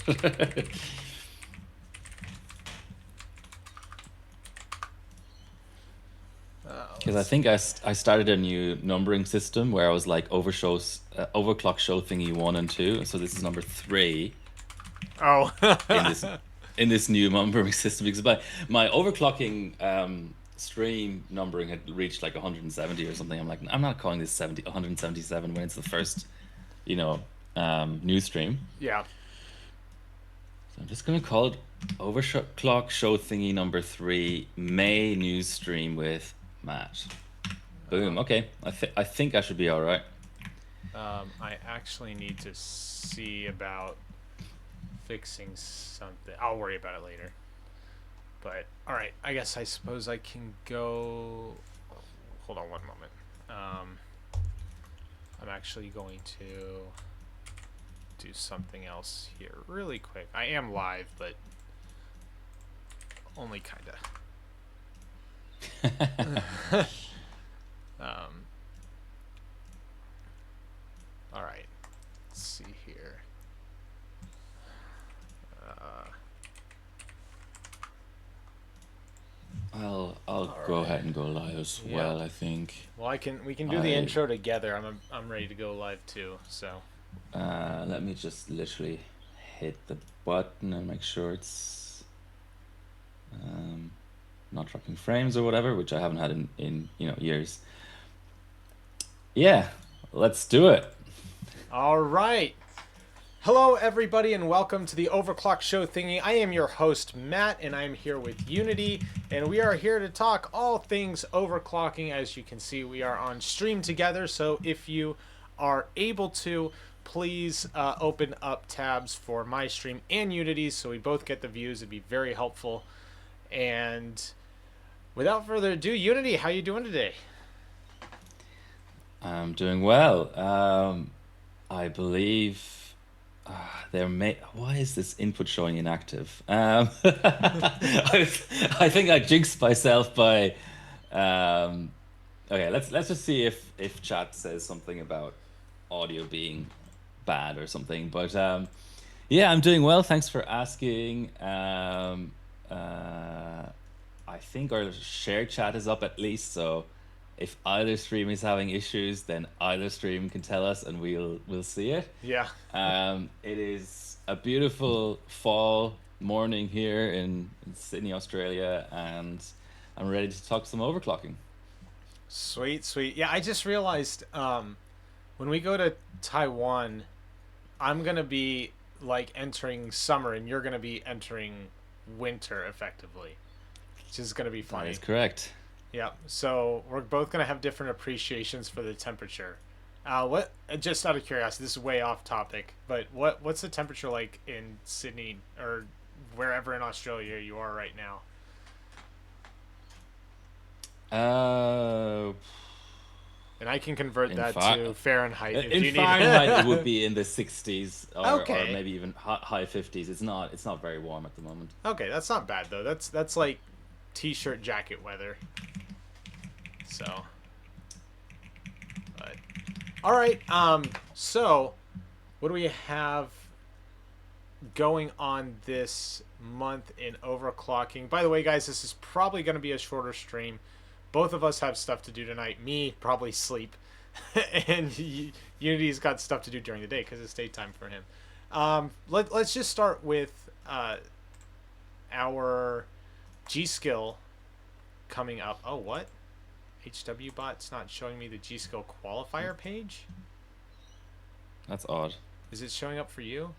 Because I think I started a new numbering system where I was like Overclock Show Thingy 1 and 2. So this is number 3 Oh. in this new numbering system because my overclocking stream numbering had reached like 170 or something. I'm like, I'm not calling this 177 when it's the first, you know, new stream. Yeah. So I'm just gonna call it Overclock Show Thingy number 3 May news stream with Matt. Boom. Okay, I think I should be all right. I actually need to see about fixing something. I'll worry about it later. But all right, I suppose I can go. Hold on one moment. I'm actually going to do something else here really quick. I am live, but only kinda. All right. Let's see here. I'll go ahead and go live as well, I think. Well, we can do the intro together. I'm ready to go live too. So. Let me just literally hit the button and make sure it's not dropping frames or whatever, which I haven't had in years. Yeah, let's do it. All right. Hello, everybody, and welcome to the Overclock Show Thingy. I am your host, Matt, and I'm here with Unity, and we are here to talk all things overclocking. As you can see, we are on stream together, so if you are able to, please open up tabs for my stream and Unity's so we both get the views. It'd be very helpful. And without further ado, Unity, how you doing today? I'm doing well. I believe why is this input showing inactive? I think I jinxed myself by. Okay, let's just see if chat says something about audio being bad or something. But yeah, I'm doing well. Thanks for asking. I think our shared chat is up at least, so if either stream is having issues, then either stream can tell us, and we'll see it. Yeah. It is a beautiful fall morning here in Sydney, Australia, and I'm ready to talk some overclocking. Sweet. Yeah, I just realized when we go to Taiwan, I'm gonna be like entering summer, and you're gonna be entering winter effectively, which is gonna be funny. That is correct. Yeah, so we're both gonna have different appreciations for the temperature. What? Just out of curiosity, this is way off topic, but what's the temperature like in Sydney or wherever in Australia you are right now? And I can convert that to Fahrenheit. If in you Fahrenheit, it would be in the 60s or Okay. maybe even high 50s. It's not very warm at the moment. Okay, that's not bad though. That's like t-shirt jacket weather. So, but all right. So what do we have going on this month in overclocking? By the way, guys, this is probably going to be a shorter stream. Both of us have stuff to do tonight. Me, probably sleep. And Unity's got stuff to do during the day because it's daytime for him. Let's just start with our G-Skill coming up. Oh, what? HWBot's not showing me the G-Skill qualifier page? That's odd. Is it showing up for you?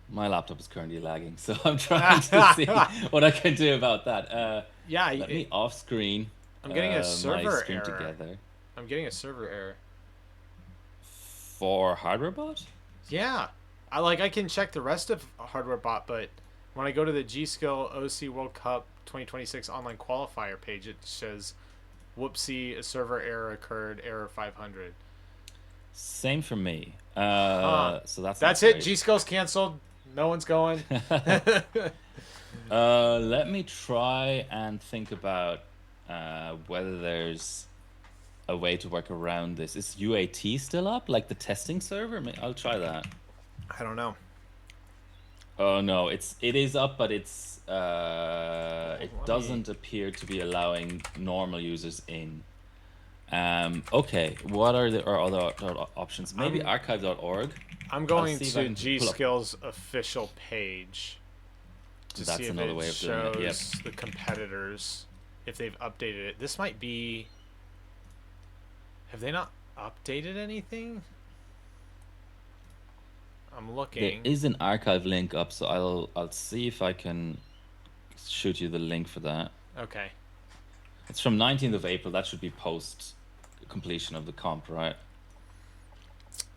My laptop is currently lagging, so I'm trying to see what I can do about that. Yeah, let me off screen. I'm getting a server stream error. Together. I'm getting a server error. For HardwareBot? Yeah. I can check the rest of HardwareBot, but when I go to the G-Skill OC World Cup 2026 online qualifier page, it says, whoopsie, a server error occurred, error 500. Same for me. So that's it. G-Skill's canceled. No one's going. Let me try and think about whether there's a way to work around this. Is UAT still up, like the testing server? I'll try that. I don't know. Oh no, it is up, but it Let me. doesn't appear to be allowing normal users in. Okay, what are our other options? Maybe I'm archive.org. I'm I'll going see if I to can G pull up. Skill's official page to see That's if another it way of doing it. Yep. shows the competitors, if they've updated it. This might be. Have they not updated anything? I'm There looking. is an archive link up, so I'll see if I can shoot you the link for that. Okay. It's from 19th of April. That should be post completion of the comp, right?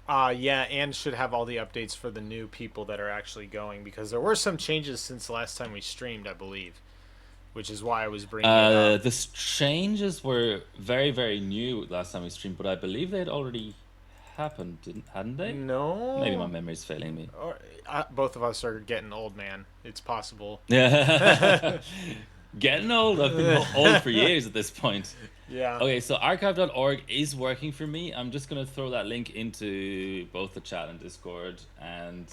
Yeah, and should have all the updates for the new people that are actually going, because there were some changes since the last time we streamed, I believe, which is why I was bringing it up. The changes were very, very new last time we streamed, but I believe they had already happened, hadn't they? Maybe my No, memory's failing me. or both of us are getting old, man. It's possible. Yeah. Getting old. I've been old for years at this point. Yeah. Okay, so archive.org is working for me. I'm just going to throw that link into both the chat and Discord. And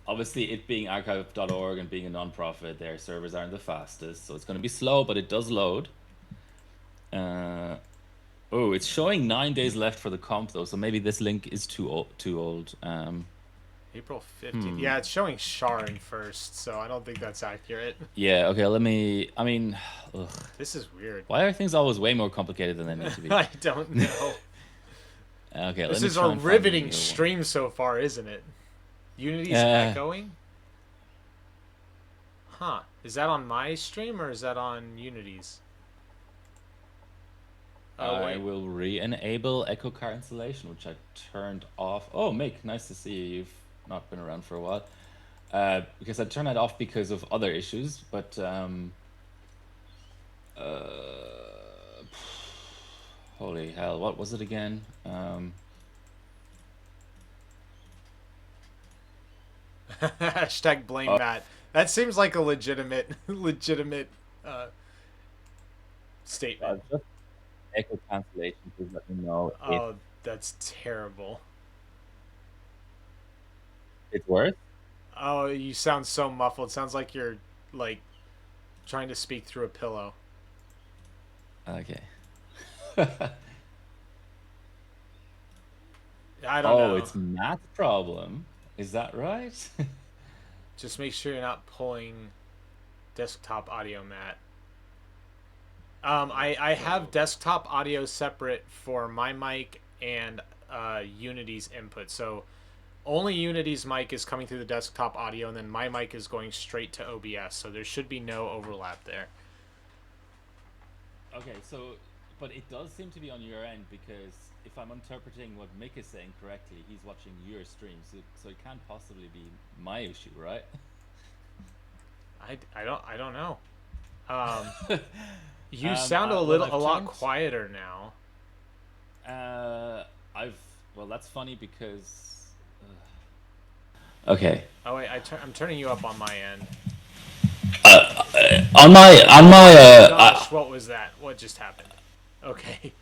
obviously, it being archive.org and being a non-profit, their servers aren't the fastest. So it's going to be slow, but it does load. Oh, it's showing 9 days left for the comp, though. So maybe this link is too old. April 15th. Yeah, it's showing Sharon first, so I don't think that's accurate. Yeah, okay, I mean, ugh. This is weird. Why are things always way more complicated than they need to be? I don't know. Okay, This let me is try a and find riveting the stream so far, isn't it? Unity's Uh, echoing? Huh. Is that on my stream or is that on Unity's? Oh, I wait. will re-enable echo cancellation, which I turned off. Oh, Mick, nice to see you. You've not been around for a while. Because I turned that off because of other issues, but holy hell, what was it again? Hashtag blame Oh, Matt. That seems like a legitimate statement. just echo cancellation. Please let me know if Oh, that's terrible. it works. Oh, you sound so muffled. Sounds like you're like trying to speak through a pillow. Okay. I don't Oh, know. it's Matt's problem. Is that right? Just make sure you're not pulling desktop audio, Matt. I have So, desktop audio separate for my mic and Unity's input. So only Unity's mic is coming through the desktop audio, and then my mic is going straight to OBS. So there should be no overlap there. okay, so, but it does seem to be on your end because if I'm interpreting what Mick is saying correctly, he's watching your stream, so it can't possibly be my issue, right? I don't know. You sound Well, a I've lot turned. quieter now. I've well, that's funny because. Okay. Oh wait, I'm turning you up on my end. On my Gosh, what was that? What just happened? Okay,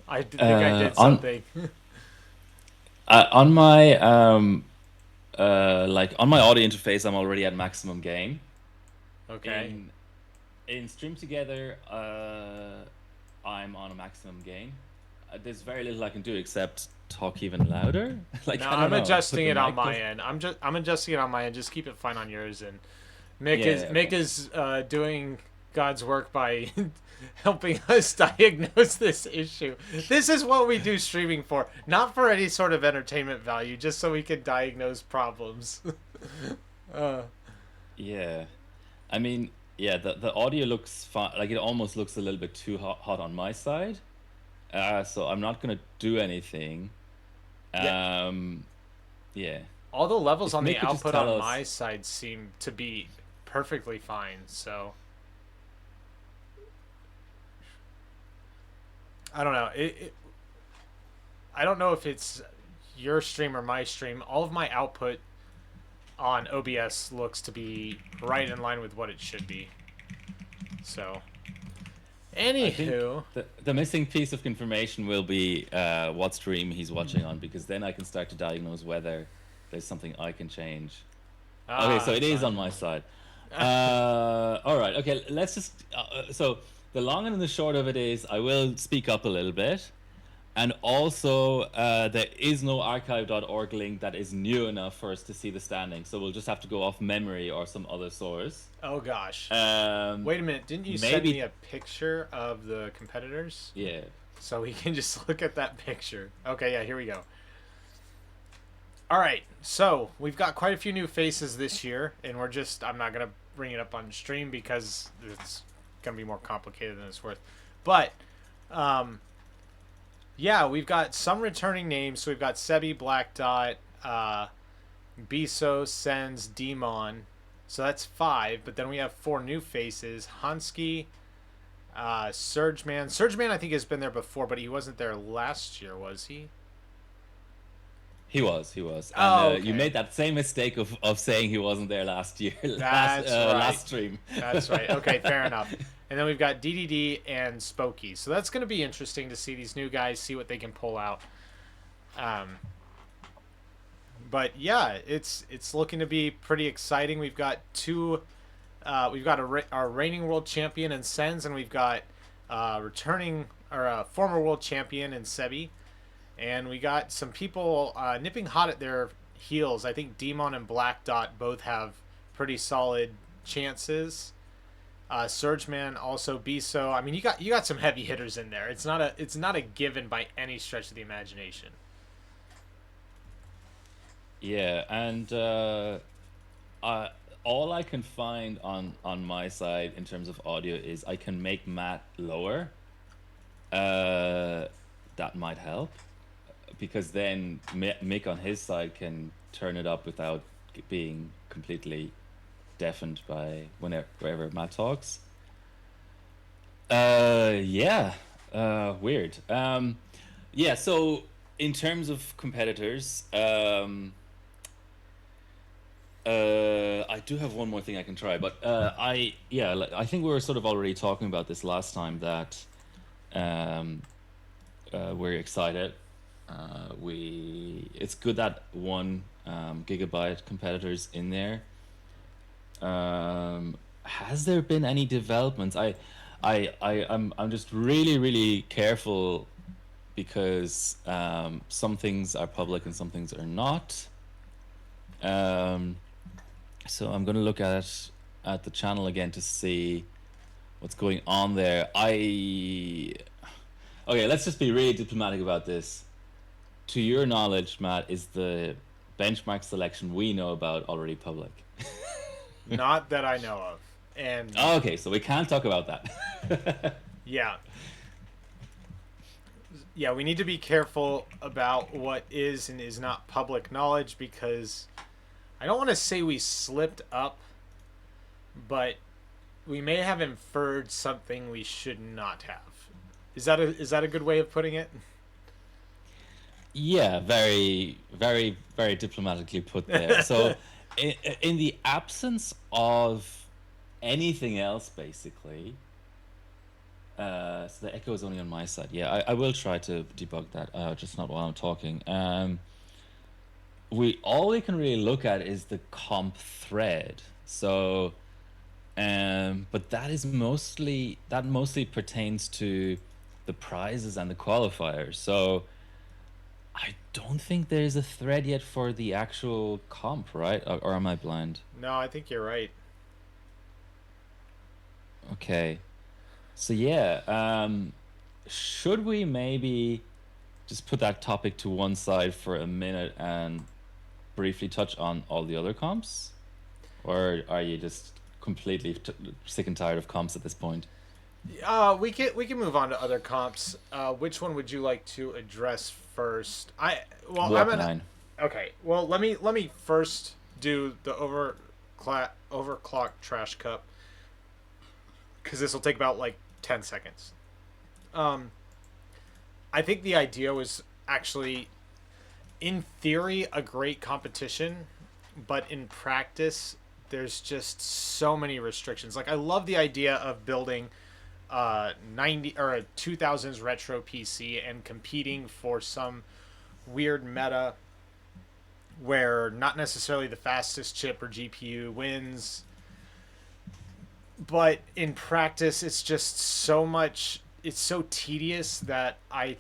think I did on something. on my like on my audio interface, I'm already at maximum gain. Okay. In stream together, I'm on a maximum gain. There's very little I can do except talk even louder. Like No, I don't I'm know. Put adjusting the it on mic my close. end. I'm adjusting it on my end. Just keep it fine on yours. And Yeah. Mick Okay. is doing God's work by helping us diagnose this issue. This is what we do streaming for, not for any sort of entertainment value, just so we can diagnose problems. uh, Yeah. I mean, yeah. The audio looks fine. Like it almost looks a little bit too hot on my side. So I'm not gonna do anything. yeah, Um. Yeah. all the levels If on the Mick could just output tell on us. my side seem to be perfectly fine. So I don't know. I don't know if it's your stream or my stream. All of my output on OBS looks to be right in line with what it should be. So I think Anywho, the missing piece of information will be what stream he's watching on, because then I can start to diagnose whether there's something I can change. Okay, so it is son. on my side. All right. Okay, let's just. So the long and the short of it is, I will speak up a little bit, and also there is no archive.org link that is new enough for us to see the standings. So we'll just have to go off memory or some other source. Oh gosh. Um, Wait a minute. Didn't you send me maybe. a picture of the competitors? Yeah. So we can just look at that picture. Okay, yeah, here we go. All right, so we've got quite a few new faces this year, and I'm not going to bring it up on stream because it's going to be more complicated than it's worth. But, yeah, we've got some returning names. So we've got Sebi, Black Dot, Biso, Sens, Demon. So that's 5, but then we have 4 new faces. Hansky, Surgeman. Surgeman, I think, has been there before, but he wasn't there last year, was he? He was, and Oh, okay. you made that same mistake of saying he wasn't there last year, That's right. last stream. That's right. Okay, fair enough. And then we've got DDD and Spokey. So that's going to be interesting to see these new guys, see what they can pull out. But yeah, it's looking to be pretty exciting. We've got our reigning world champion in Sens, and we've got returning or a former world champion in Sebi. And we got some people nipping hot at their heels. I think Demon and Black Dot both have pretty solid chances. Surgeman, also Biso. I mean, you got some heavy hitters in there. It's not a given by any stretch of the imagination. Yeah, and all I can find on my side in terms of audio is I can make Matt lower. That might help, because then Mick on his side can turn it up without being completely deafened by wherever Matt talks. Yeah, weird. Yeah, so in terms of competitors, I do have one more thing I can try, but I think we were sort of already talking about this last time, that we're excited. It's good that 1 gigabyte competitors in there. Has there been any developments? I'm just really careful, because some things are public and some things are not. So I'm gonna look at the channel again to see what's going on there. Okay, let's just be really diplomatic about this. To your knowledge, Matt, is the benchmark selection we know about already public? Not that I know of. And Okay, so we can't talk about that. yeah. Yeah, we need to be careful about what is and is not public knowledge, because I don't want to say we slipped up, but we may have inferred something we should not have. Is that a good way of putting it? Yeah, very diplomatically put there. So, in the absence of anything else, basically, so the echo is only on my side. Yeah, I will try to debug that, just not while I'm talking. All we can really look at is the comp thread. So, but that mostly pertains to the prizes and the qualifiers. So I don't think there's a thread yet for the actual comp, right? Or am I blind? No, I think you're right. Okay. So yeah, should we maybe just put that topic to one side for a minute and briefly touch on all the other comps? Or are you just completely sick and tired of comps at this point? We can move on to other comps. Which one would you like to address first? Okay. Well, let me first do the overclock trash cup, because this will take about like 10 seconds. I think the idea was actually, in theory, a great competition, but in practice, there's just so many restrictions. Like, I love the idea of building a 90 or a 2000s retro PC and competing for some weird meta where not necessarily the fastest chip or GPU wins, but in practice it's just so much, it's so tedious that I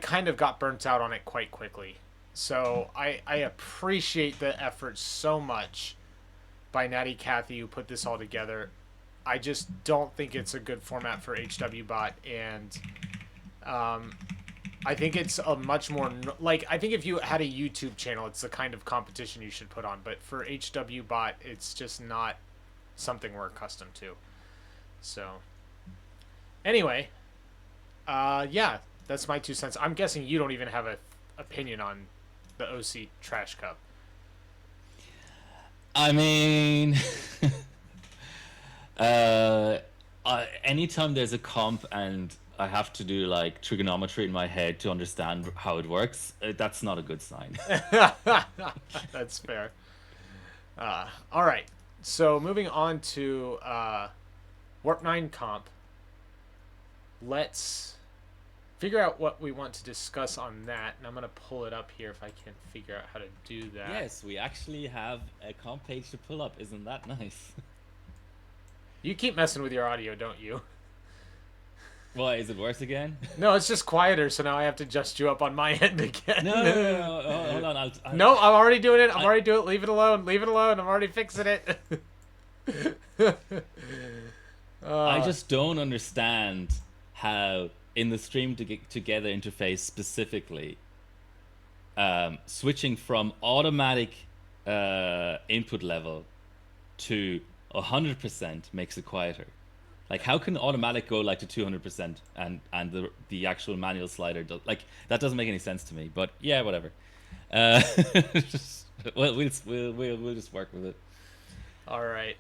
kind of got burnt out on it quite quickly. So I appreciate the effort so much by Natty Cathy who put this all together. I just don't think it's a good format for HWBot, and I think it's a much more like, I think if you had a YouTube channel, it's the kind of competition you should put on. But for HWBot, it's just not something we're accustomed to. So anyway, yeah, that's my 2 cents. I'm guessing you don't even have a opinion on the OC Trash Cup. I mean, anytime there's a comp and I have to do like trigonometry in my head to understand how it works, that's not a good sign. That's fair. All right. So moving on to Warp 9 comp. Let's figure out what we want to discuss on that. And I'm going to pull it up here if I can figure out how to do that. Yes, we actually have a comp page to pull up. Isn't that nice? You keep messing with your audio, don't you? Why, is it worse again? No, it's just quieter, so now I have to adjust you up on my end again. No. Hold on. No, I'm already doing it. I'm already doing it. Leave it alone. Leave it alone. I'm already fixing it. I just don't understand how in the stream together interface specifically, switching from automatic input level to 100% makes it quieter. Like, how can automatic go like to 200% and the actual manual slider does, like, that doesn't make any sense to me. But yeah, whatever. We'll just work with it. All right.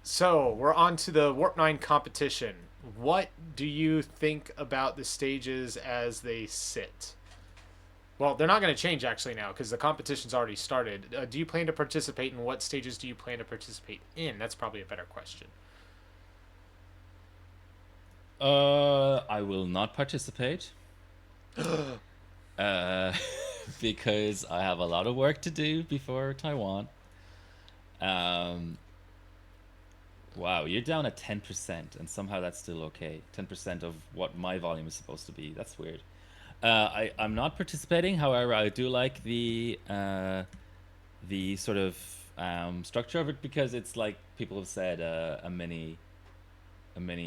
So we're on to the Warp 9 competition. What do you think about the stages as they sit? Well, they're not going to change actually now because the competition's already started. Do you plan to participate, and what stages do you plan to participate in? That's probably a better question. I will not participate. Because I have a lot of work to do before Taiwan. Wow, you're down at 10%, and somehow that's still okay. 10% of what my volume is supposed to be. That's weird. I'm not participating. However, I do like the sort of structure of it, because it's like people have said, a mini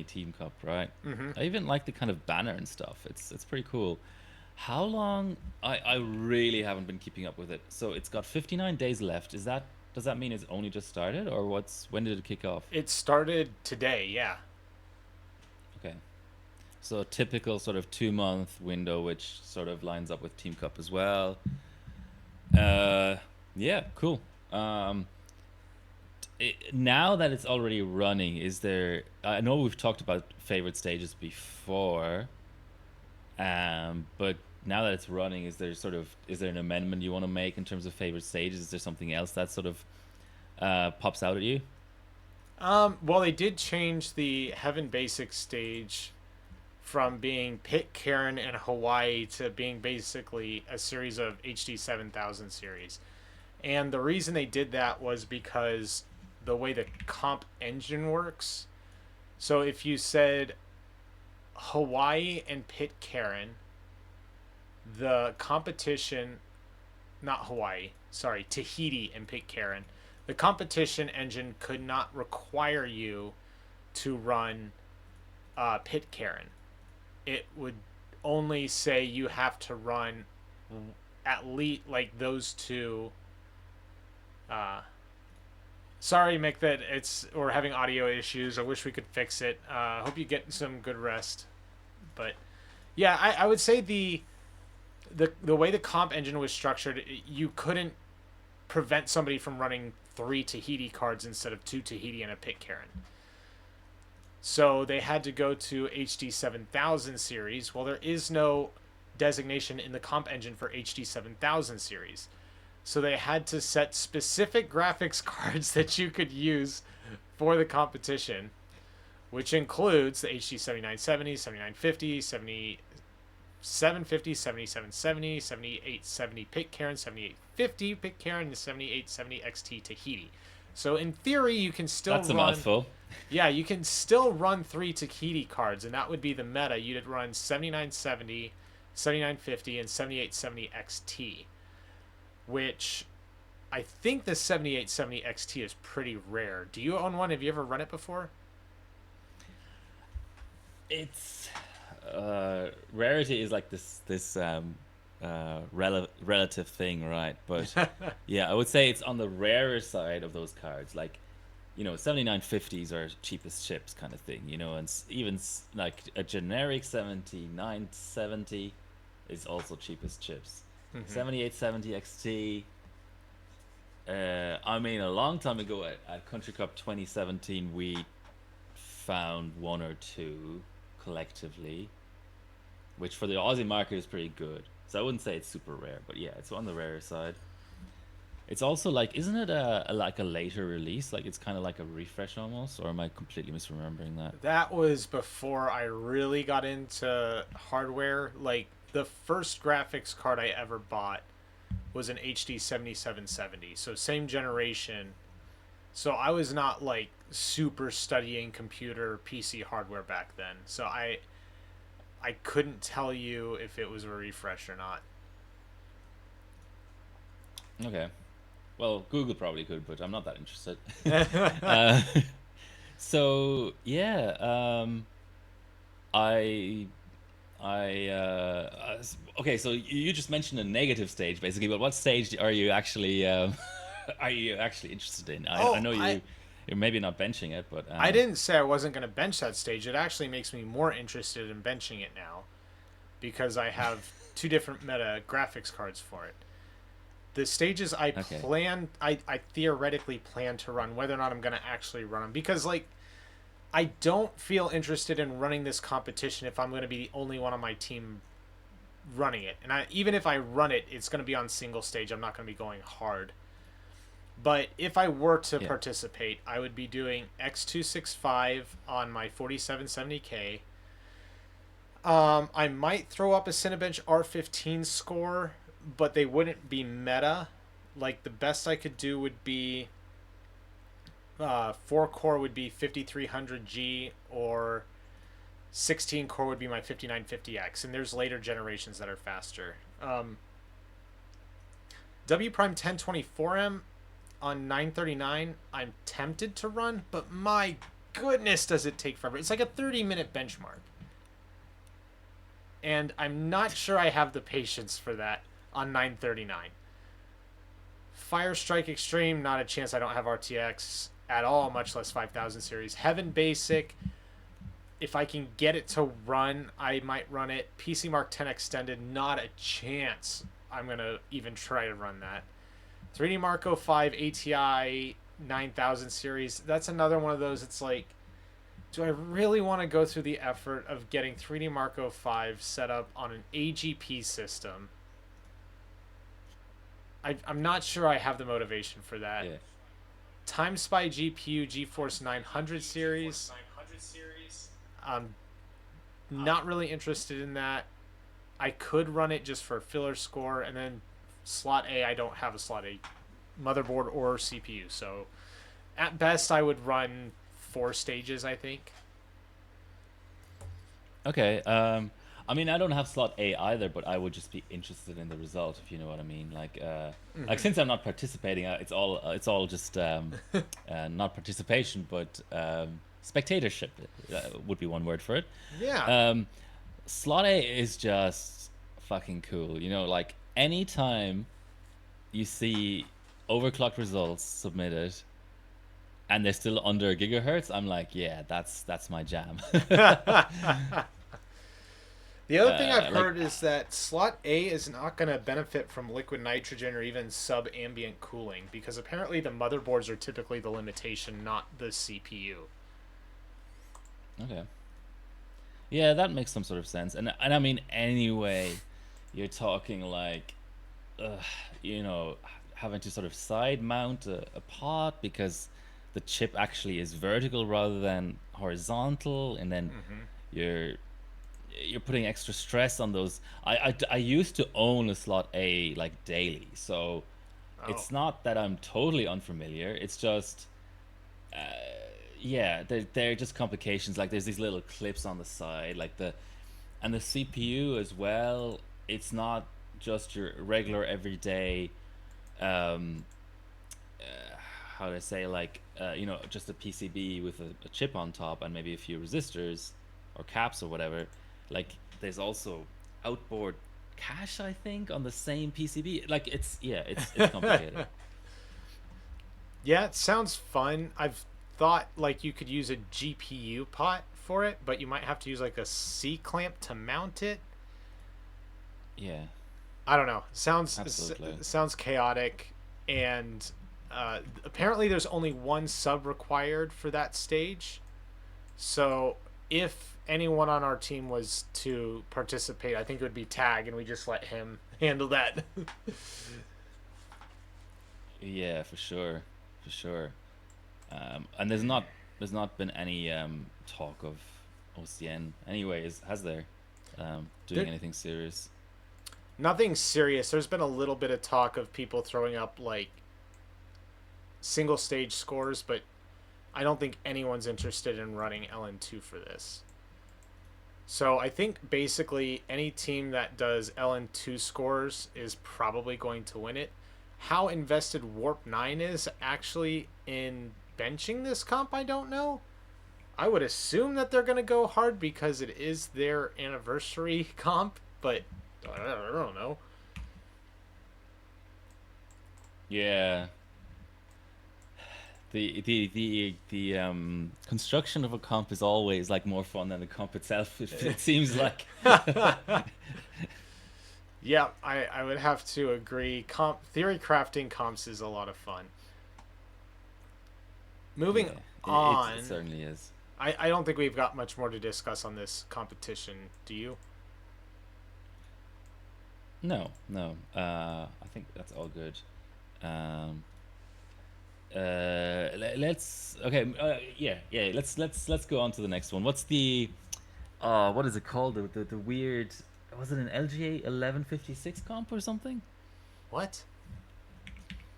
team cup, right? Mm-hmm. I even like the kind of banner and stuff. It's pretty cool. How long? I really haven't been keeping up with it. So it's got 59 days left. Does that mean it's only just started, or when did it kick off? It started today, yeah. Okay. So a typical sort of 2-month window, which sort of lines up with Team Cup as well. Yeah, cool. Now that it's already running, I know we've talked about favorite stages before, but now that it's running, is there an amendment you want to make in terms of favorite stages? Is there something else that sort of pops out at you? Well, they did change the Heaven Basic stage from being Pitcairn and Hawaii to being basically a series of HD 7000 series. And the reason they did that was because the way the comp engine works. So if you said Hawaii and Pitcairn, the competition, not Hawaii, sorry, Tahiti and Pitcairn, the competition engine could not require you to run Pitcairn. It would only say you have to run at least like those two. Sorry, Mick, that we're having audio issues. I wish we could fix it. Hope you get some good rest. But yeah, I would say the way the comp engine was structured, you couldn't prevent somebody from running 3 Tahiti cards instead of 2 Tahiti and a Pitcairn. So they had to go to HD 7000 series. Well, there is no designation in the comp engine for HD 7000 series. So they had to set specific graphics cards that you could use for the competition. which includes the HD 7970, 7950, 7750, 7770, 7870 Pitcairn, 7850 Pitcairn, and 7870 XT Tahiti. So in theory, you can still That's a mouthful. Yeah, you can still run 3 Tahiti cards, and that would be the meta. You'd run 7970, 7950, and 7870 XT, which I think the 7870 XT is pretty rare. Do you own one? Have you ever run it before? It's rarity is like this relative thing, right? But yeah, I would say it's on the rarer side of those cards. Like, 7950s are cheapest chips kind of thing, and even like a generic 7970 is also cheapest chips. 7870 XT. I mean, a long time ago at Country Cup 2017, we found one or two collectively, which for the Aussie market is pretty good. So I wouldn't say it's super rare, but yeah, it's on the rarer side. It's also like, isn't it like a later release? Like it's kind of like a refresh almost, or am I completely misremembering that? That was before I really got into hardware. Like the first graphics card I ever bought was an HD 7770, so same generation. So I was not like super studying computer PC hardware back then. So I couldn't tell you if it was a refresh or not. Okay. Well, Google probably could, but I'm not that interested. So yeah, okay. So you just mentioned a negative stage, basically. But what stage are you actually are you actually interested in? I know you're maybe not benching it, but I didn't say I wasn't going to bench that stage. It actually makes me more interested in benching it now, because I have 2 different meta graphics cards for it. The stages I theoretically plan to run, whether or not I'm going to actually run them, because like I don't feel interested in running this competition if I'm going to be the only one on my team running it. And even if I run it, it's going to be on single stage. I'm not going to be going hard. But if I were to participate, I would be doing X265 on my 4770K. I might throw up a Cinebench R15 score, but they wouldn't be meta. Like the best I could do would be 4 core would be 5300G, or 16 core would be my 5950X, and there's later generations that are faster. W Prime 1024M on 939 I'm tempted to run, but my goodness does it take forever. It's like a 30-minute benchmark, and I'm not sure I have the patience for that on 939. Fire Strike Extreme, not a chance. I don't have RTX at all, much less 5000 series. Heaven Basic, if I can get it to run, I might run it. PC Mark 10 Extended, not a chance I'm going to even try to run that. 3D Mark 05 ATI 9000 series, that's another one of those. It's like, do I really want to go through the effort of getting 3D Mark 05 set up on an AGP system? I'm not sure I have the motivation for that. Yeah. Time Spy GPU GeForce 900 series. Not really interested in that. I could run it just for filler score, and then slot A, I don't have a slot A motherboard or CPU, so at best I would run 4 stages, I think. Okay. I mean, I don't have slot A either, but I would just be interested in the result, if you know what I mean. Like, like since I'm not participating, it's all just not participation, but spectatorship would be one word for it. Yeah. Slot A is just fucking cool. Like anytime you see overclocked results submitted and they're still under a gigahertz, I'm like, yeah, that's my jam. The other thing I've heard is that slot A is not going to benefit from liquid nitrogen or even sub-ambient cooling, because apparently the motherboards are typically the limitation, not the CPU. Okay. Yeah, that makes some sort of sense. And I mean, anyway, you're talking like, having to sort of side mount a pod, because the chip actually is vertical rather than horizontal, and then you're you're putting extra stress on those. I used to own a slot A like daily, so Oh, it's not that I'm totally unfamiliar. It's just yeah, they're just complications. Like there's these little clips on the side, like the CPU as well. It's not just your regular everyday um how do I say, like just a PCB with a chip on top and maybe a few resistors or caps or whatever. Like there's also outboard cache, I think, on the same PCB. Like it's complicated. yeah, it sounds fun. I've thought like you could use a GPU pot for it, but you might have to use like a C clamp to mount it. Yeah, I don't know. absolutely. Sounds chaotic, and apparently there's only one sub required for that stage. So if anyone on our team was to participate, I think it would be Tag, and we just let him handle that. Yeah, for sure, for sure. And there's not been any talk of OCN anyways, has there? Doing There, anything serious? nothing serious. There's been a little bit of talk of people throwing up like single stage scores, but I don't think anyone's interested in running LN2 for this. So I think basically any team that does LN2 scores is probably going to win it. How invested Warp 9 is actually in benching this comp, I don't know. I would assume that they're going to go hard because it is their anniversary comp, but I don't know. Yeah, the construction of a comp is always like more fun than the comp itself. It seems like. Yeah, I would have to agree. Theory crafting comps is a lot of fun. Moving Yeah, it on, certainly is. I don't think we've got much more to discuss on this competition. Do you? No, no. I think that's all good. Um, let's okay. Yeah. Let's go on to the next one. What's the what is it called? The weird, was it an LGA 1156 comp or something? What?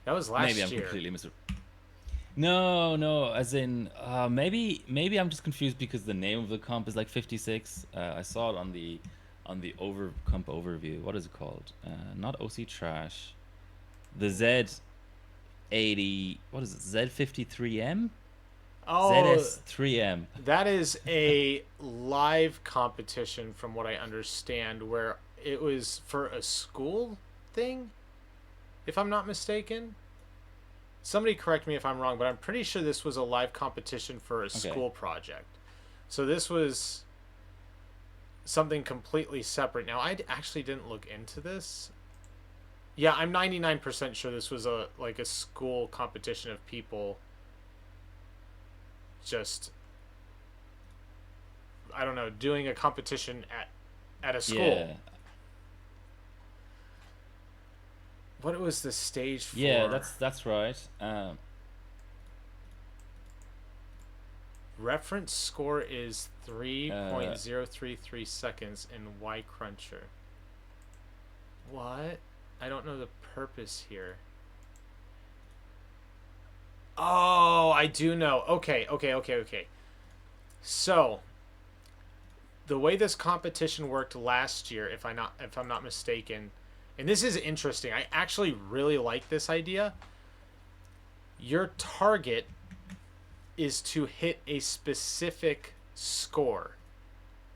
That was Maybe last I'm year. completely mis. No, no. As in, maybe I'm just confused because the name of the comp is like 56. I saw it on the over comp overview. What is it called? Not OC Trash. The Z80. What is it? Z53M. Oh, ZS3M. that is a live competition, from what I understand, where it was for a school thing, if I'm not mistaken. Somebody correct me if I'm wrong, but I'm pretty sure this was a live competition for a Okay. school project. So this was something completely separate. Now, I actually didn't look into this. Yeah, I'm 99% sure this was a like a school competition of people just, I don't know, doing a competition at a school. Yeah. What was the stage Yeah. for? That's right. Reference score is Uh, 3.033 seconds in Y Cruncher. What? I don't know the purpose here. Oh, I do know. Okay. So, the way this competition worked last year, if I'm not mistaken, and this is interesting. I actually really like this idea. Your target is to hit a specific score,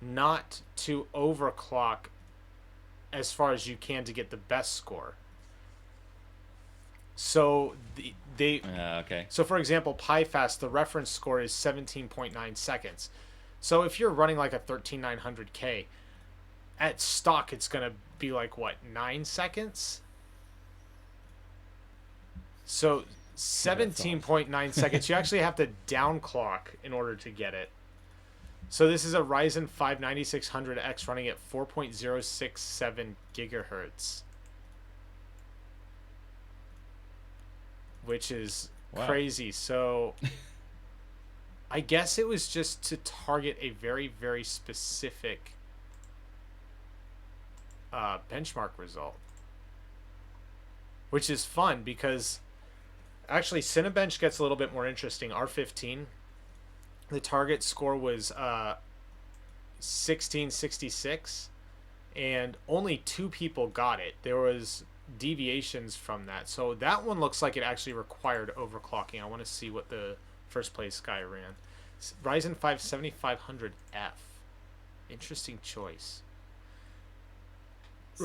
not to overclock as far as you can to get the best score. So they okay. so for example, PyFast, the reference score is 17.9 seconds. So if you're running like a 13900K, at stock it's going to be like what, 9 seconds? So Yeah, that's odd. 17.9 seconds. You actually have to downclock in order to get it. So this is a Ryzen 5 9600X running at 4.067 gigahertz, which is Wow. crazy. So I guess it was just to target a very, very specific benchmark result, which is fun because actually Cinebench gets a little bit more interesting. R15, the target score was 1666, and only 2 people got it. There was deviations from that, so that one looks like it actually required overclocking. I want to see what the first place guy ran. Ryzen 5 7500F. Interesting choice.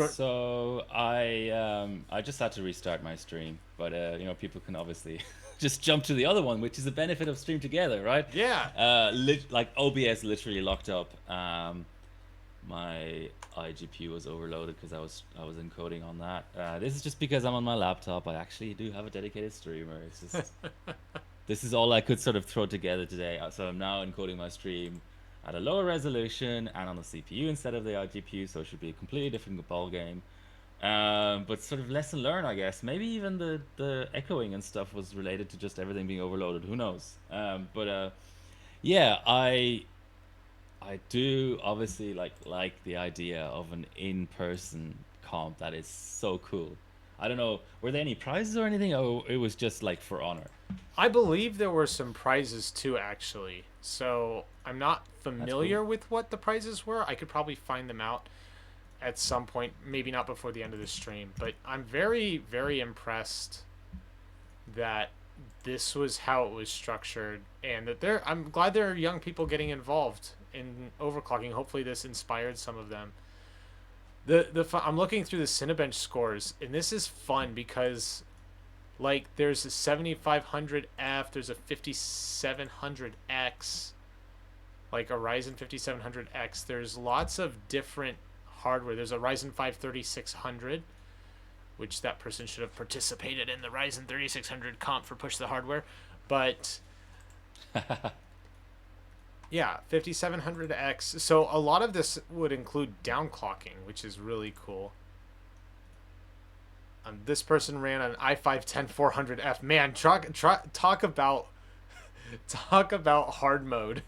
So I just had to restart my stream, but people can obviously just jump to the other one, which is the benefit of stream together, right? Yeah. Like OBS literally locked up. My iGPU was overloaded because I was encoding on that. This is just because I'm on my laptop. I actually do have a dedicated streamer. It's just this is all I could sort of throw together today. So I'm now encoding my stream at a lower resolution and on the CPU instead of the iGPU, so it should be a completely different ball game. But sort of lesson learned, I guess. Maybe even the echoing and stuff was related to just everything being overloaded. Who knows? Yeah, I do obviously like the idea of an in-person comp. That is so cool. I don't know, were there any prizes or anything? Oh, it was just like for honor. I believe there were some prizes too, actually. So I'm not familiar cool. with what the prizes were. I could probably find them out at some point, maybe not before the end of the stream. But I'm very, very impressed that this was how it was structured, and that I'm glad there are young people getting involved in overclocking. Hopefully, this inspired some of them. I'm looking through the Cinebench scores, and this is fun because, like, there's a 7500F, there's a 5700X, like a Ryzen 5700X. There's lots of different hardware. There's a Ryzen 5 3600, which that person should have participated in the Ryzen 3600 comp for Push the Hardware, but yeah, 5700X. So a lot of this would include downclocking, which is really cool. This person ran an i5 10400F. Man, talk about hard mode.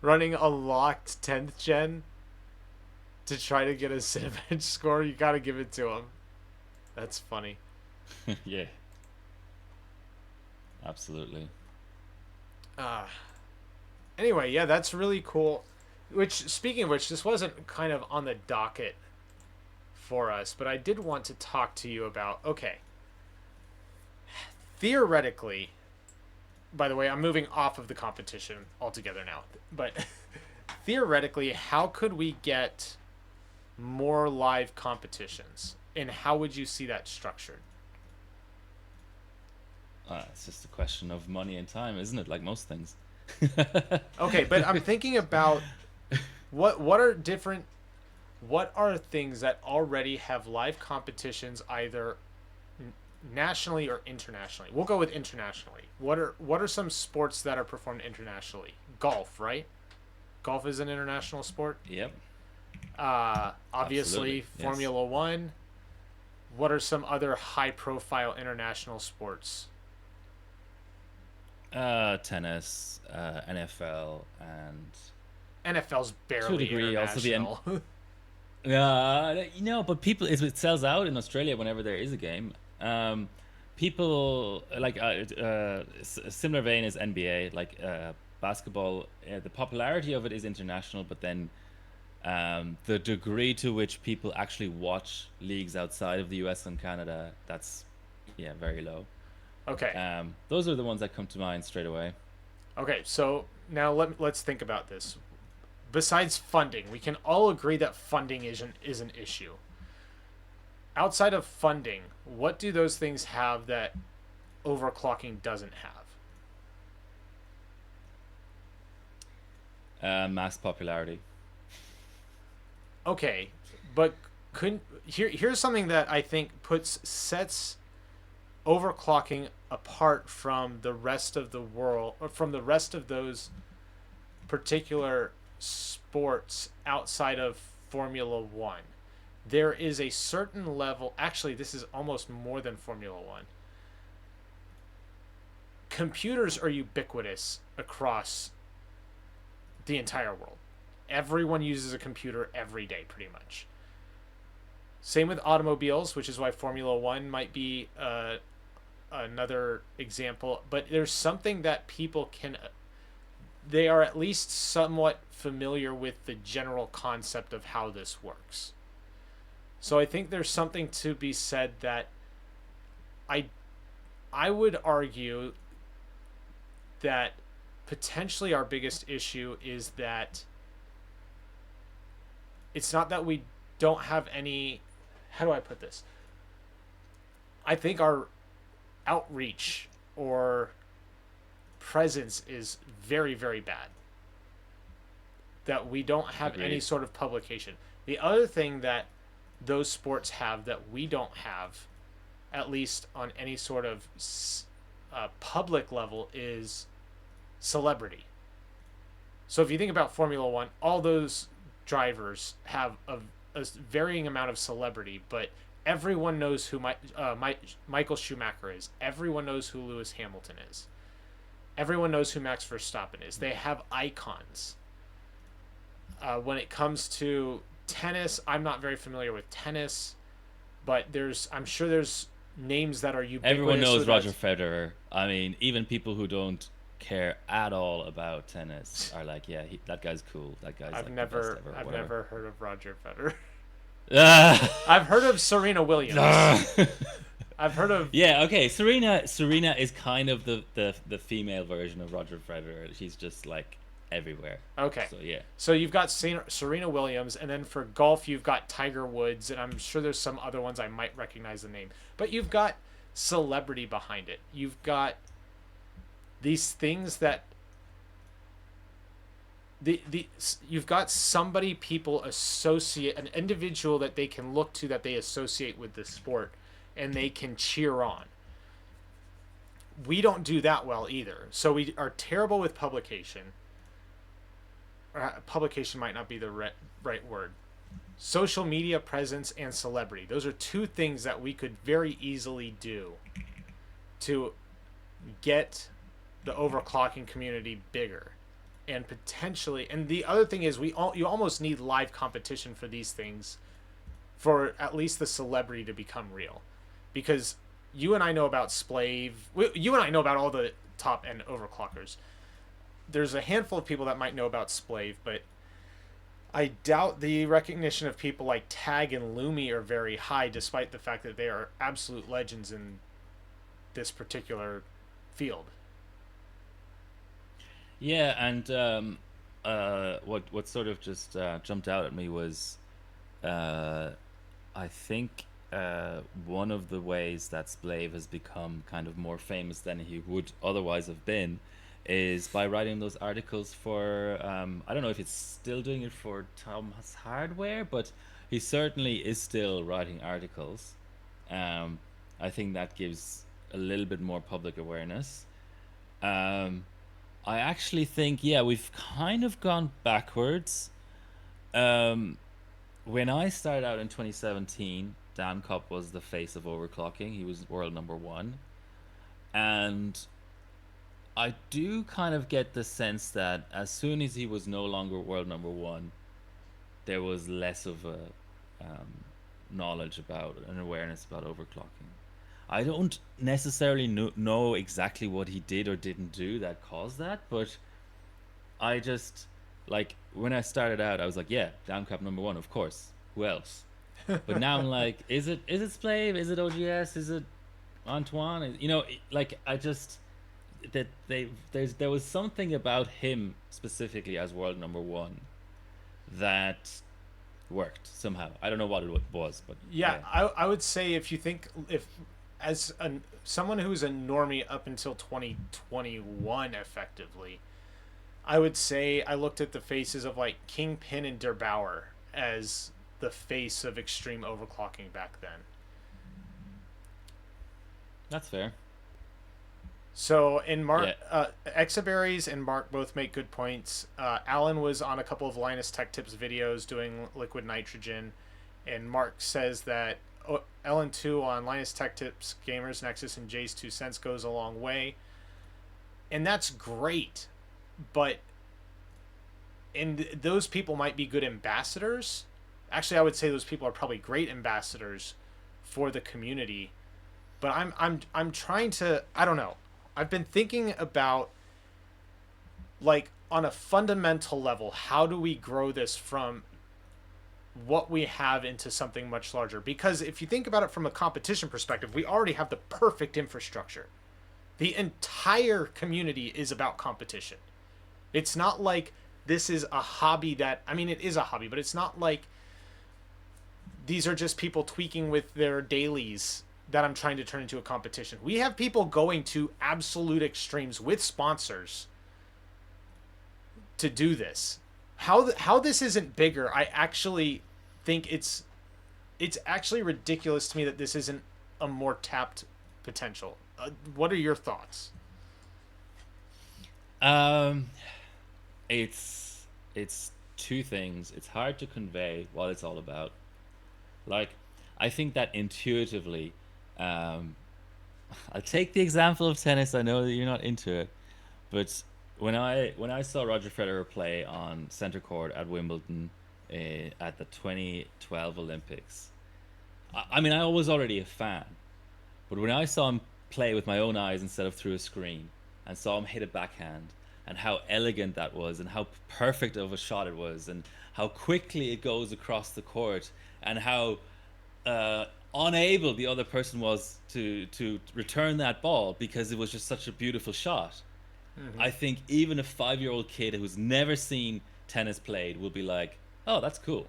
Running a locked 10th gen to try to get a Cinebench score. You got to give it to him. That's funny. Yeah. Absolutely. Anyway, yeah, that's really cool. Which, speaking of which, this wasn't kind of on the docket for us, but I did want to talk to you about, okay, theoretically, by the way, I'm moving off of the competition altogether now, but theoretically, how could we get more live competitions, and how would you see that structured? It's just a question of money and time, isn't it? Like most things. Okay, but I'm thinking about what are things that already have live competitions either nationally or internationally? We'll go with internationally. What are some sports that are performed internationally? Golf, right? Golf is an international sport. Yep. Obviously, Absolutely, yes. Formula One. What are some other high-profile international sports? Tennis, NFL, and NFL's barely degree, also the international. but people it sells out in Australia whenever there is a game. People like a similar vein as NBA, like basketball. The popularity of it is international, but then the degree to which people actually watch leagues outside of the US and Canada, that's very low. Okay. Those are the ones that come to mind straight away. Okay, so now let's think about this. Besides funding, we can all agree that funding is an issue. Outside of funding, what do those things have that overclocking doesn't have? Mass popularity. Okay, but here's something that I think sets overclocking apart from the rest of the world, or from the rest of those particular sports outside of Formula One. There is a certain level, actually this is almost more than Formula One, computers are ubiquitous across the entire world. Everyone uses a computer every day, pretty much. Same with automobiles, which is why Formula One might be another example. But there's something that people can, they are at least somewhat familiar with the general concept of how this works. So I think there's something to be said that I would argue that potentially our biggest issue is that it's not that we don't have any, how do I put this? I think our outreach or presence is very, very bad. That we don't have any sort of publication. The other thing that those sports have that we don't have, at least on any sort of public level, is celebrity. So if you think about Formula One, all those drivers have a varying amount of celebrity, but everyone knows who Michael Schumacher is. Everyone knows who Lewis Hamilton is. Everyone knows who Max Verstappen is. They have icons. When it comes to tennis, I'm not very familiar with tennis, but I'm sure there's names that are ubiquitous. Everyone knows Roger Federer. I mean, even people who don't care at all about tennis are like, yeah, that guy's cool. That guy's I've like never the best ever, I've whatever. never heard of Roger Federer. I've heard of Serena Williams. I've heard of Yeah, okay. Serena is kind of the female version of Roger Federer. She's just like everywhere. Okay. So yeah. So you've got Serena Williams, and then for golf you've got Tiger Woods, and I'm sure there's some other ones I might recognize the name. But you've got celebrity behind it. You've got these things that you've got somebody people associate, an individual that they can look to that they associate with the sport, and they can cheer on. We don't do that well either. So we are terrible with publication. Publication might not be the right word. Social media presence and celebrity. Those are two things that we could very easily do to get the overclocking community bigger. And potentially, and the other thing is you almost need live competition for these things, for at least the celebrity to become real. Because you and I know about Splave, you and I know about all the top end overclockers. There's a handful of people that might know about Splave, but I doubt the recognition of people like Tag and Lumi are very high, despite the fact that they are absolute legends in this particular field. Yeah, and what sort of just jumped out at me was, I think one of the ways that Splave has become kind of more famous than he would otherwise have been is by writing those articles for, I don't know if it's still doing it for Thomas Hardware, but he certainly is still writing articles. I think that gives a little bit more public awareness. I actually think, yeah, we've kind of gone backwards. When I started out in 2017, Dan Kopp was the face of overclocking. He was world number one. And I do kind of get the sense that as soon as he was no longer world number one, there was less of a knowledge about and awareness about overclocking. I don't necessarily know exactly what he did or didn't do that caused that, but I just, like, when I started out, I was like, yeah, Dan Kopp number one, of course. Who else? But now I'm like, is it Splave? Is it OGS? Is it Antoine? You know, like, I just, that there was something about him specifically as world number one that worked somehow. I don't know what it was, but yeah. I would say if as someone who's a normie up until 2021 effectively, I would say I looked at the faces of like Kingpin and Der Bauer as the face of extreme overclocking back then. That's fair. So in Mark, Exaberries and Mark both make good points. Alan was on a couple of Linus Tech Tips videos doing liquid nitrogen, and Mark says that LN2 on Linus Tech Tips, Gamers Nexus, and Jay's 2 cents goes a long way. and that's great, but and those people might be good ambassadors. Actually, I would say those people are probably great ambassadors for the community. But I'm trying to, I don't know. I've been thinking about, like, on a fundamental level, how do we grow this from what we have into something much larger? Because if you think about it from a competition perspective, we already have the perfect infrastructure. The entire community is about competition. It's not like this is a hobby that, I mean, it is a hobby, but it's not like these are just people tweaking with their dailies that I'm trying to turn into a competition. We have people going to absolute extremes with sponsors to do this. How this isn't bigger, I actually think it's actually ridiculous to me that this isn't a more tapped potential. What are your thoughts? Um, it's two things. It's hard to convey what it's all about. Like, I think that intuitively, um, I'll take the example of tennis. I know that you're not into it, but when I saw Roger Federer play on center court at Wimbledon, at the 2012 Olympics, I mean, I was already a fan, but when I saw him play with my own eyes instead of through a screen, and saw him hit a backhand, and how elegant that was, and how perfect of a shot it was, and how quickly it goes across the court, and how uh, unable the other person was to return that ball because it was just such a beautiful shot. Mm-hmm. I think even a 5-year-old kid who's never seen tennis played will be like, "Oh, that's cool."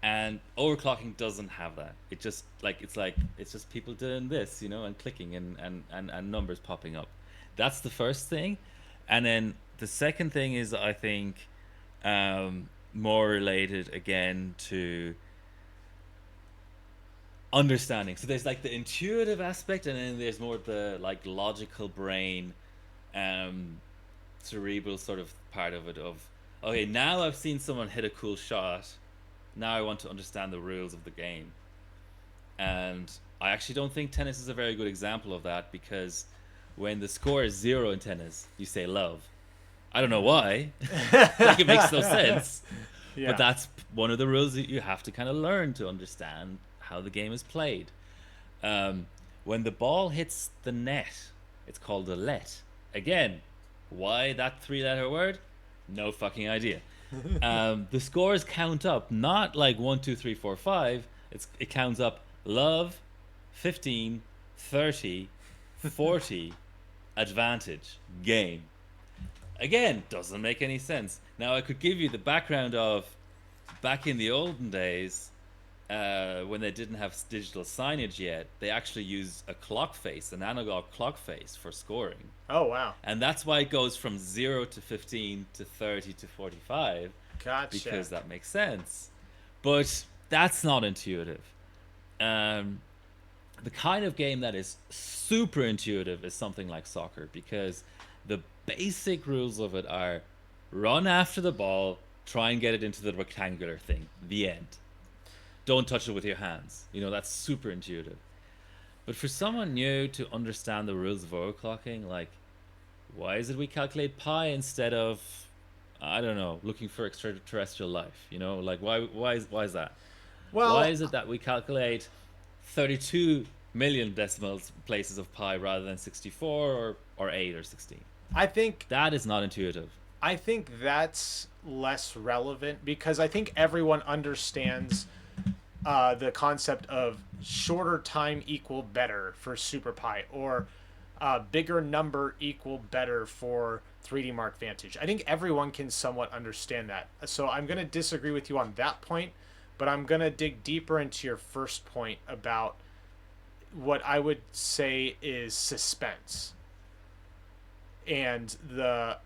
And overclocking doesn't have that. It just it's just people doing this, and clicking and numbers popping up. That's the first thing. And then the second thing is, I think, more related again to understanding. So there's like the intuitive aspect, and then there's more the like logical brain, um, cerebral sort of part of it. Of, okay, now I've seen someone hit a cool shot. Now I want to understand the rules of the game. And I actually don't think tennis is a very good example of that, because when the score is 0 in tennis, you say love. I don't know why. Like, it makes no sense. But Yeah. that's one of the rules that you have to kind of learn to understand how the game is played. When the ball hits the net, it's called a let. Again, why that 3-letter word? No fucking idea. The scores count up, not like 1, 2, 3, 4, 5. It counts up love, 15, 30, 40, advantage, game. Again, doesn't make any sense. Now, I could give you the background of back in the olden days, when they didn't have digital signage yet, they actually used a clock face, an analog clock face, for scoring. Oh, wow. And that's why it goes from 0 to 15 to 30 to 45, Gotcha. because that makes sense. But that's not intuitive. Um, the kind of game that is super intuitive is something like soccer, because the basic rules of it are run after the ball, try and get it into the rectangular thing, the end. Don't touch it with your hands. That's super intuitive. But for someone new to understand the rules of overclocking, like, why is it we calculate pi instead of, I don't know, looking for extraterrestrial life? Like, why is that? Why Well, is it that we calculate 32 million decimals places of pi rather than 64 or 8 or 16? I think That is not intuitive. I think that's less relevant, because I think everyone understands the concept of shorter time equal better for Super Pi, or bigger number equal better for 3D Mark Vantage. I think everyone can somewhat understand that. So I'm going to disagree with you on that point, but I'm going to dig deeper into your first point about what I would say is suspense, and the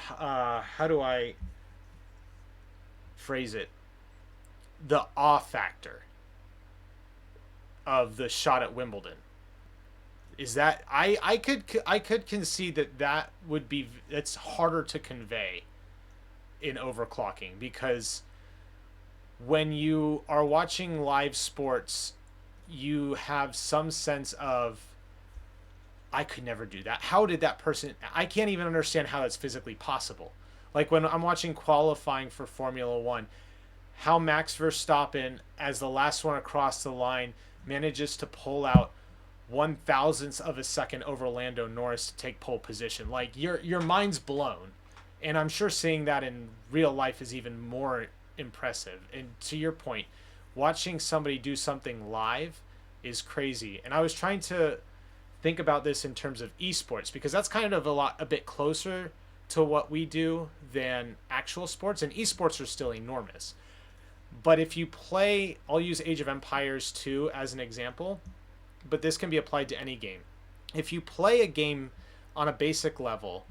how do I phrase it? The awe factor of the shot at Wimbledon. Is that I could concede that would be, it's harder to convey in overclocking, because when you are watching live sports, you have some sense of I could never do that. How did that person? I can't even understand how that's physically possible. Like when I'm watching qualifying for Formula One, how Max Verstappen, as the last one across the line, manages to pull out 1,000th of a second over Lando Norris to take pole position. Like your mind's blown, and I'm sure seeing that in real life is even more impressive. And to your point, watching somebody do something live is crazy. And I was trying to think about this in terms of esports because that's kind of a bit closer to what we do than actual sports, and esports are still enormous. But if you play, I'll use Age of Empires 2 as an example, but this can be applied to any game. If you play a game on a basic level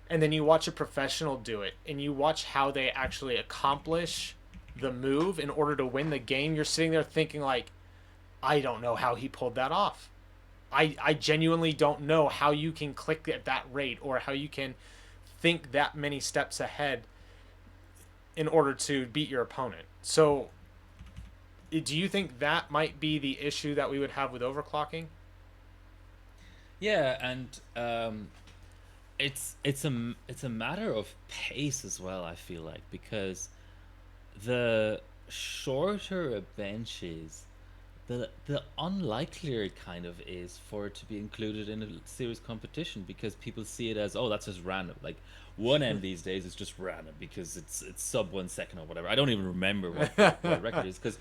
and then you watch a professional do it and you watch how they actually accomplish the move in order to win the game, you're sitting there thinking like, I don't know how he pulled that off. I genuinely don't know how you can click at that rate or how you can think that many steps ahead in order to beat your opponent. So do you think that might be the issue that we would have with overclocking? Yeah, and it's a matter of pace as well. I feel like because the shorter a bench is, the unlikelier it kind of is for it to be included in a serious competition because people see it as, oh, that's just random. Like 1M these days is just random because it's sub 1 second or whatever. I don't even remember what record is because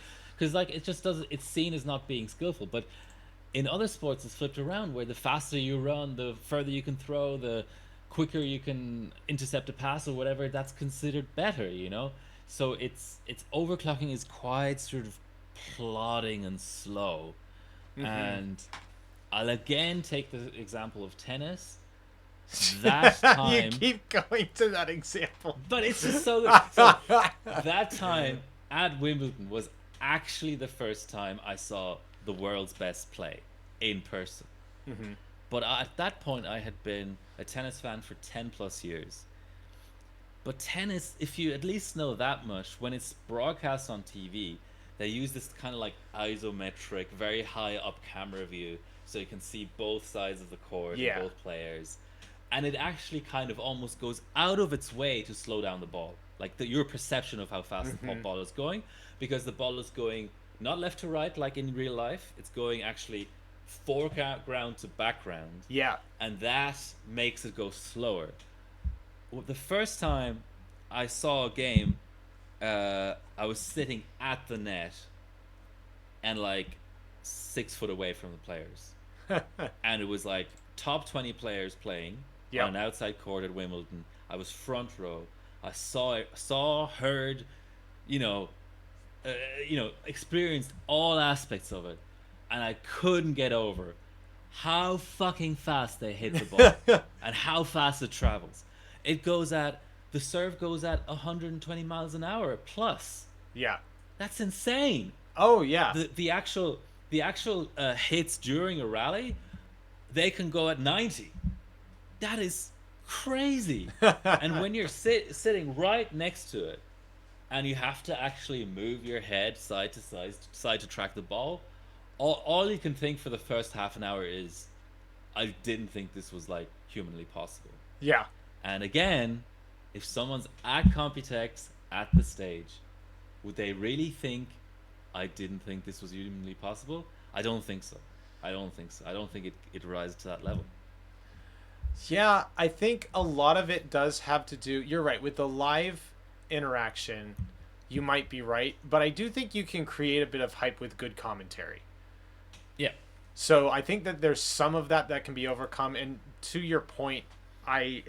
like it just doesn't. It's seen as not being skillful, but in other sports it's flipped around where the faster you run, the further you can throw, the quicker you can intercept a pass or whatever. That's considered better, you know. So it's overclocking is quite sort of plodding and slow. And I'll again take the example of tennis. That time you keep going to that example, but it's just so good. So that time at Wimbledon was actually the first time I saw the world's best play in person. But at that point I had been a tennis fan for 10 plus years. But tennis, if you at least know that much, when it's broadcast on TV, they use this kind of like isometric, very high up camera view so you can see both sides of the court and both players. And it actually kind of almost goes out of its way to slow down the ball. Like your perception of how fast the ball is going, because the ball is going not left to right like in real life. It's going actually foreground to background. Yeah. And that makes it go slower. Well, the first time I saw a game, I was sitting at the net and like 6 foot away from the players. And it was like top 20 players playing on an outside court at Wimbledon. I was front row. I heard, experienced all aspects of it, and I couldn't get over how fucking fast they hit the ball and how fast it travels. The serve goes at 120 miles an hour plus. Yeah. That's insane. Oh yeah. The actual hits during a rally, they can go at 90. That is crazy. And when you're sitting right next to it, and you have to actually move your head side to track the ball, all you can think for the first half an hour is, I didn't think this was like humanly possible. Yeah. And again, if someone's at Computex at the stage, would they really think I didn't think this was humanly possible? I don't think so. I don't think it rises to that level. Yeah, I think a lot of it does have to do, you're right, with the live interaction, you might be right, but I do think you can create a bit of hype with good commentary. Yeah. So I think that there's some of that can be overcome. And to your point, I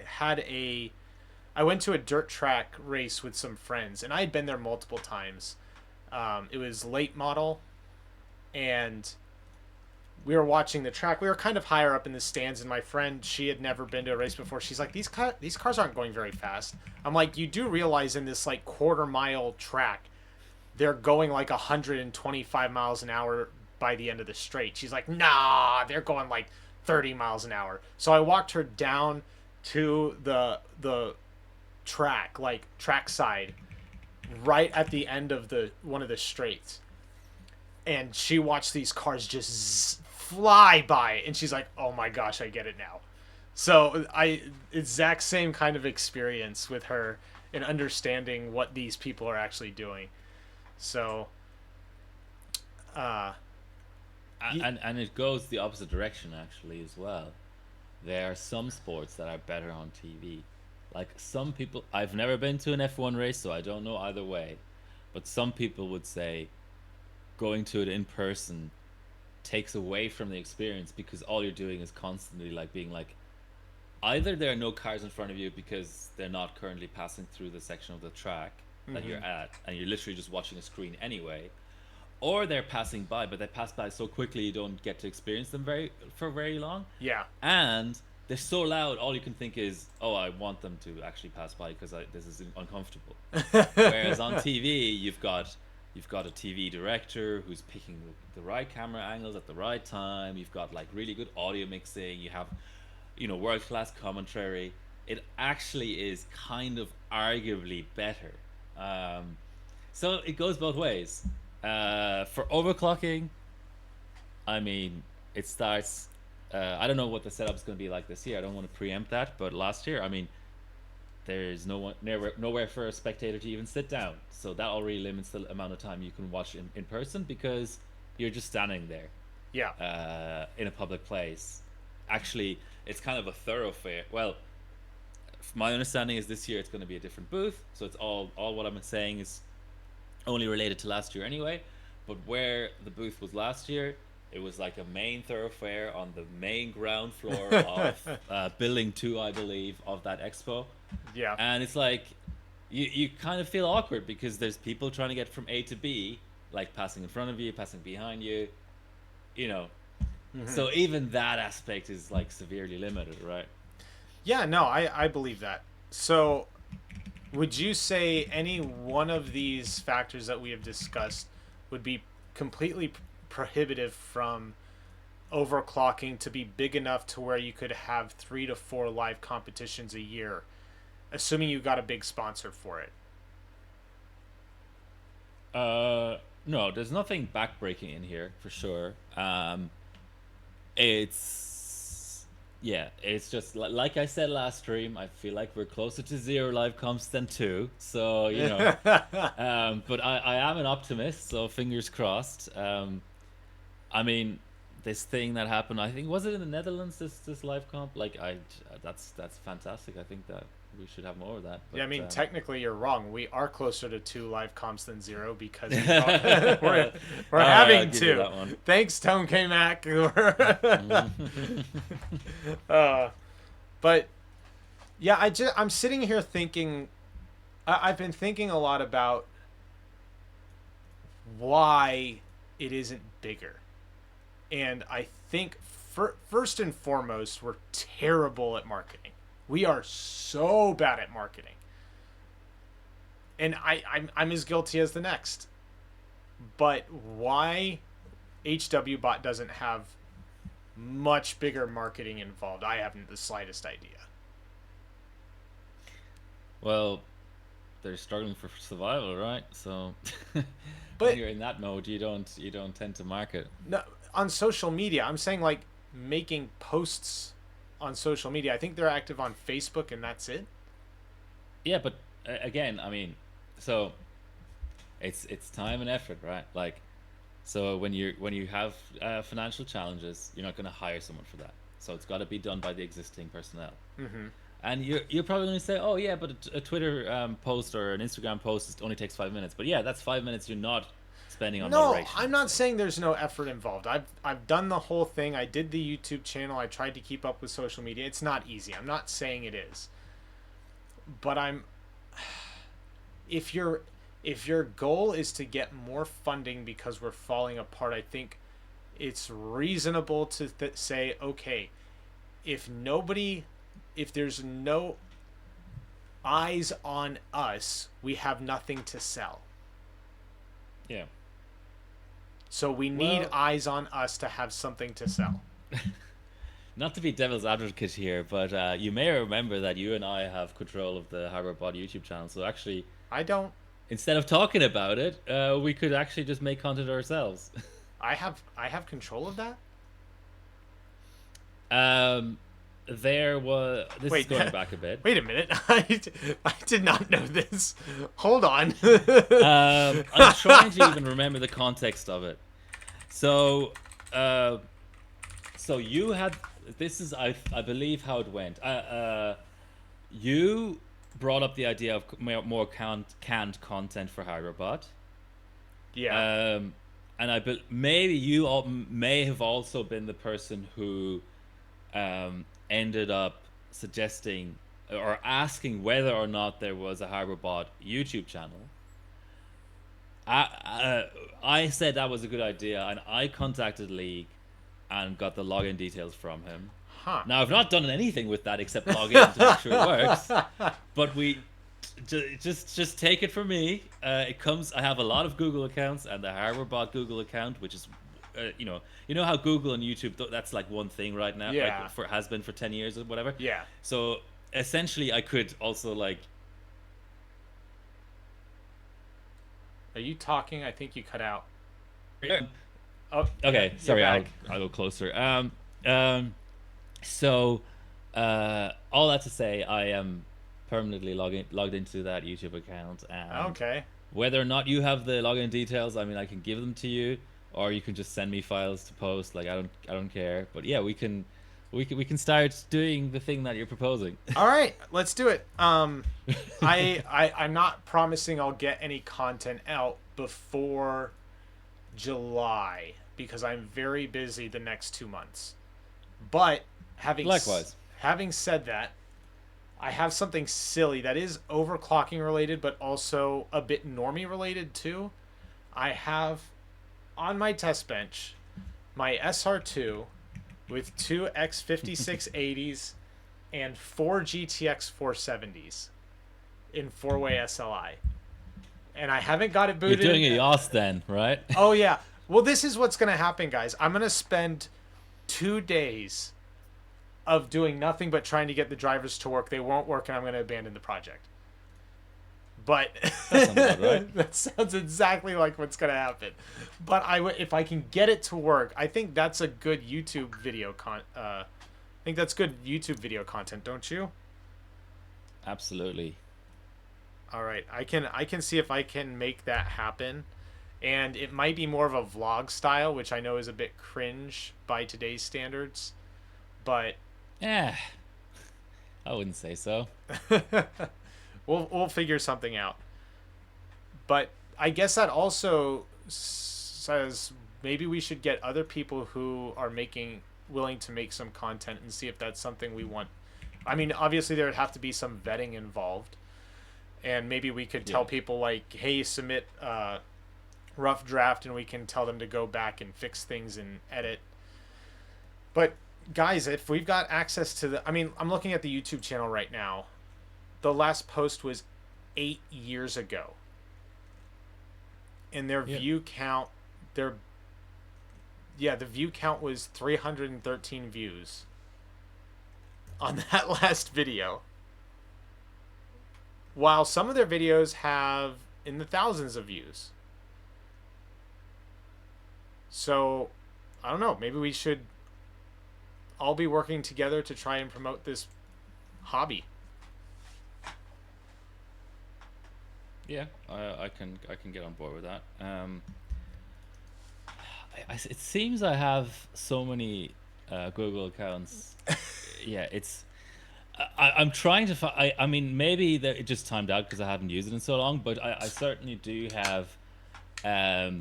went to a dirt track race with some friends, and I had been there multiple times. It was late model, and we were watching the track. We were kind of higher up in the stands, and my friend, she had never been to a race before. She's like, these cars aren't going very fast. I'm like, you do realize in this like quarter-mile track, they're going like 125 miles an hour by the end of the straight. She's like, nah, they're going like 30 miles an hour. So I walked her down to the track, like track side, right at the end of one of the straights, and she watched these cars just fly by, and she's like, "Oh my gosh, I get it now." So exact same kind of experience with her in understanding what these people are actually doing. So, And it goes the opposite direction actually as well. There are some sports that are better on TV. Like some people, I've never been to an F1 race, so I don't know either way. But some people would say going to it in person takes away from the experience because all you're doing is constantly like being like, either there are no cars in front of you because they're not currently passing through the section of the track that you're at, and you're literally just watching a screen anyway, or they're passing by, but they pass by so quickly you don't get to experience them for very long. yeah. And they're so loud, all you can think is, "Oh, I want them to actually pass by because this is uncomfortable." Whereas on TV, you've got a TV director who's picking the right camera angles at the right time. You've got like really good audio mixing. You have, world class commentary. It actually is kind of arguably better. So it goes both ways. For overclocking, I mean, it starts. I don't know what the setup's going to be like this year. I don't want to preempt that, but last year, I mean, there's nowhere for a spectator to even sit down. So that already limits the amount of time you can watch in person because you're just standing there. Yeah. In a public place. Actually, it's kind of a thoroughfare. Well, my understanding is this year it's going to be a different booth. So it's all what I'm saying is only related to last year anyway. But where the booth was last year, it was like a main thoroughfare on the main ground floor of Building 2, I believe, of that expo. Yeah. And it's like, you kind of feel awkward because there's people trying to get from A to B, like passing in front of you, passing behind you, So even that aspect is like severely limited, right? Yeah, no, I believe that. So, would you say any one of these factors that we have discussed would be completely prohibitive from overclocking to be big enough to where you could have 3 to 4 live competitions a year, assuming you got a big sponsor for it? No, there's nothing backbreaking in here for sure. It's just like I said last stream. I feel like we're closer to 0 live comps than 2. So but I am an optimist. So fingers crossed. I mean, this thing that happened, I think, was it in the Netherlands? This live comp, like that's fantastic. I think that we should have more of that. But, yeah, I mean, technically you're wrong. We are closer to 2 live comps than 0 because we're having 2. Thanks, Tone K Mac. But yeah, I'm sitting here thinking. I've been thinking a lot about why it isn't bigger, and I think first and foremost, we're terrible at marketing. We are so bad at marketing. And I'm as guilty as the next. But why HWBot doesn't have much bigger marketing involved, I haven't the slightest idea. Well, they're struggling for survival, right? So but when you're in that mode, you don't tend to market. No, on social media, I'm saying like making posts on social media. I think they're active on Facebook and that's it. Yeah, but again, I mean, so it's time and effort, right? Like, so when you have financial challenges, you're not going to hire someone for that. So it's got to be done by the existing personnel. Mm-hmm. And you're probably going to say, oh yeah, but a Twitter post or an Instagram post only takes 5 minutes. But yeah, that's 5 minutes you're not spending on moderation. No, I'm not saying there's no effort involved. I've done the whole thing. I did the YouTube channel. I tried to keep up with social media. It's not easy. I'm not saying it is. But if your goal is to get more funding because we're falling apart, I think it's reasonable to say, okay, if there's no eyes on us, we have nothing to sell. Yeah. So we need eyes on us to have something to sell. Not to be devil's advocate here, but you may remember that you and I have control of the HardwareBot YouTube channel. So actually, I don't. Instead of talking about it, we could actually just make content ourselves. I have control of that? There was. This is Wait, going back a bit. wait a minute. I did not know this. Hold on. I'm trying to even remember the context of it. So, so you had. This is, I believe, how it went. You brought up the idea of more canned content for HyperBot. Yeah. And maybe you all may have also been the person who ended up suggesting or asking whether or not there was a HyperBot YouTube channel. I said that was a good idea, and I contacted League and got the login details from him. Huh. Now I've not done anything with that except log in to make sure it works. But just take it from me. It comes. I have a lot of Google accounts and the HarborBot Google account, which is, you know how Google and YouTube, that's like one thing right now. Yeah. Like has been for 10 years or whatever. Yeah. So essentially, I could also like. Are you talking? I think you cut out. Yeah. Oh, Okay, yeah, sorry, you're back. I'll go closer. So, all that to say, I am permanently logged into that YouTube account, and Okay. whether or not you have the login details, I mean, I can give them to you, or you can just send me files to post. Like, I don't care. But yeah, we can start doing the thing that you're proposing. All right, let's do it. I'm not promising I'll get any content out before July because I'm very busy the next 2 months. But Likewise. having said that, I have something silly that is overclocking related, but also a bit normie related too. I have on my test bench my SR2 with two X5680s and four GTX 470s in 4-way SLI. And I haven't got it You're booted. doing a YOS then, right? Oh, yeah. Well, this is what's going to happen, guys. I'm going to spend 2 days of doing nothing but trying to get the drivers to work. They won't work, and I'm going to abandon the project. But That sounds about right. that sounds exactly like what's going to happen. But if I can get it to work, I think that's a good YouTube video I think that's good YouTube video content, don't you? Absolutely. All right, I can see if I can make that happen, and it might be more of a vlog style, which I know is a bit cringe by today's standards, but Yeah, I wouldn't say so. we'll figure something out. But I guess that also says maybe we should get other people who are willing to make some content and see if that's something we want. I mean, obviously there would have to be some vetting involved. And maybe we could tell people like, hey, submit a rough draft, and we can tell them to go back and fix things and edit. But guys, if we've got access to I'm looking at the YouTube channel right now. The last post was 8 years ago. And their view count, the view count was 313 views on that last video. While some of their videos have in the thousands of views. So, I don't know. Maybe we should all be working together to try and promote this hobby. Yeah, I can get on board with that. It seems I have so many Google accounts. Yeah, it's. I'm trying to find. I mean, maybe it just timed out because I haven't used it in so long. But I certainly do have. I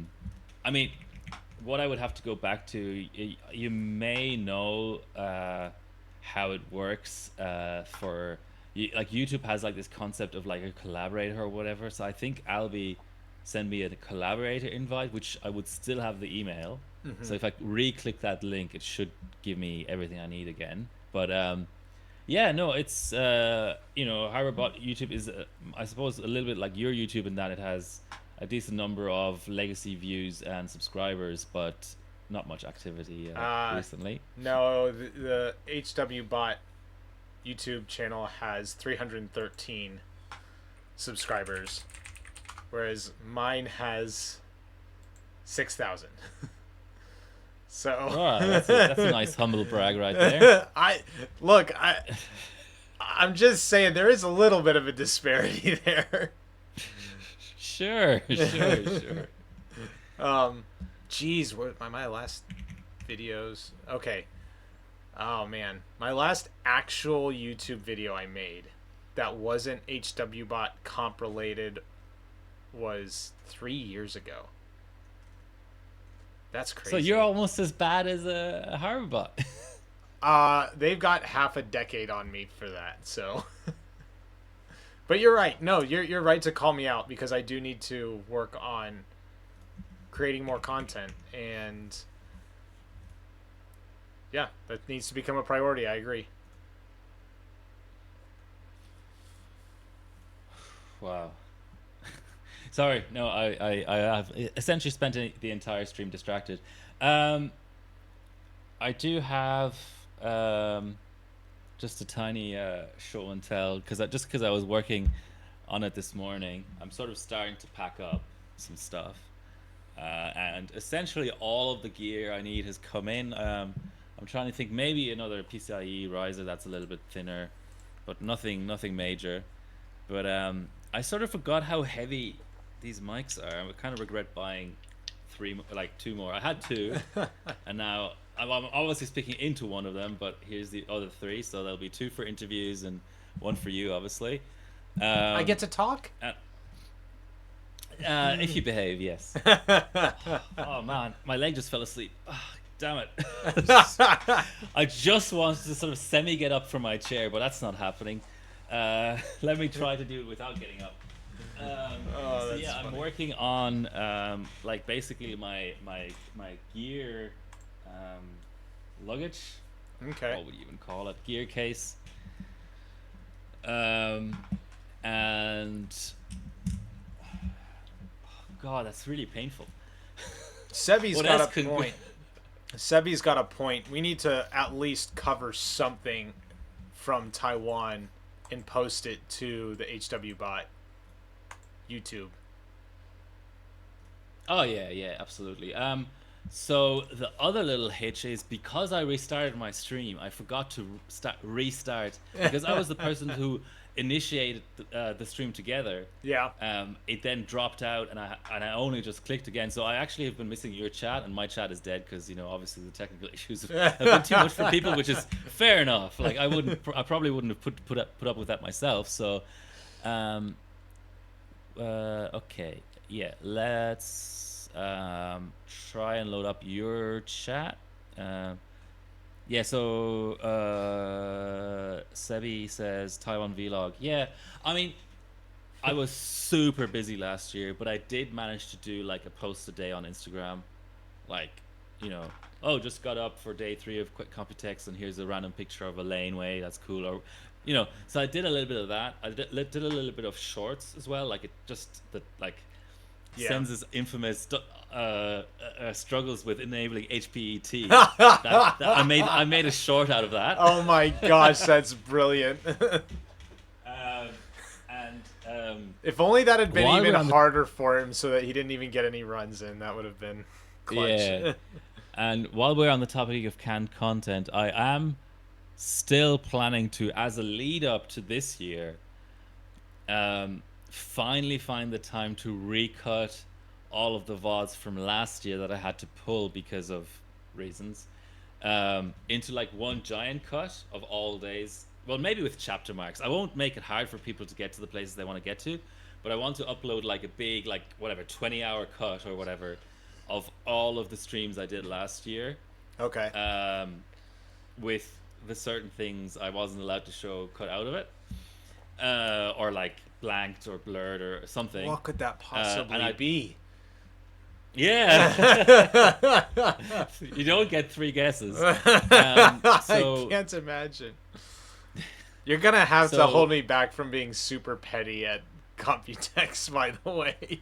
mean, what I would have to go back to. You may know how it works for. Like YouTube has like this concept of like a collaborator or whatever. So I think Albie send me a collaborator invite, which I would still have the email. Mm-hmm. So if I re-click that link, it should give me everything I need again. But yeah, no, it's HyperBot YouTube is I suppose a little bit like your YouTube in that it has a decent number of legacy views and subscribers, but not much activity recently. No, the HWBot YouTube channel has 313 subscribers, whereas mine has 6,000. So Oh, that's a nice humble brag right there. I'm just saying there is a little bit of a disparity there. Sure. Geez, what my last videos? Okay. Oh man, my last actual YouTube video I made that wasn't HWBot comp related was 3 years ago. That's crazy. So you're almost as bad as a Harbot. They've got half a decade on me for that. So, but you're right. No, you're right to call me out because I do need to work on creating more content, and yeah, that needs to become a priority. I agree. Wow. Sorry, no, I have essentially spent the entire stream distracted. I do have just a tiny show and tell because I was working on it this morning. I'm sort of starting to pack up some stuff, and essentially all of the gear I need has come in. I'm trying to think maybe another PCIe riser that's a little bit thinner, but nothing major. But I sort of forgot how heavy these mics are. I kind of regret buying two more. I had two, and now I'm obviously speaking into one of them, but here's the other three, so there'll be two for interviews and one for you, obviously. I get to talk? If you behave, yes. Oh man, my leg just fell asleep. Oh, damn it. I just wanted to sort of semi get up from my chair, but that's not happening. Let me try to do it without getting up. So yeah, funny. I'm working on basically my gear luggage. Okay. What would you even call it? Gear case. And God, that's really painful. Sebi's got a point. Sebi's got a point. We need to at least cover something from Taiwan and post it to the HWBot YouTube. Oh yeah, absolutely. So the other little hitch is because I restarted my stream, I forgot to restart because I was the person who initiated the stream together. Yeah. It then dropped out, and I only just clicked again. So I actually have been missing your chat, and my chat is dead because obviously the technical issues have been too much for people, which is fair enough. Like I probably wouldn't have put up with that myself. So, okay, yeah, let's try and load up your chat. Yeah, so Sebi says Taiwan vlog. Yeah, I mean, I was super busy last year, but I did manage to do like a post a day on Instagram. Like, just got up for day 3 of Quick Computex, and here's a random picture of a laneway. That's cool. Or, so I did a little bit of that. I did a little bit of shorts as well. Like Sen's infamous struggles with enabling HPET. I made a short out of that. Oh my gosh, that's brilliant. If only that had been even harder for him so that he didn't even get any runs in, that would have been clutch. Yeah. And while we're on the topic of canned content, I am still planning to, as a lead up to this year, finally find the time to recut all of the VODs from last year that I had to pull because of reasons into like one giant cut of all days. Well, maybe with chapter marks. I won't make it hard for people to get to the places they want to get to, but I want to upload like a big 20-hour cut or whatever of all of the streams I did last year. Okay. With the certain things I wasn't allowed to show cut out of it, or like blanked or blurred or something. What could that possibly be? Yeah. You don't get 3 guesses. I can't imagine. You're going to have to hold me back from being super petty at Computex, by the way.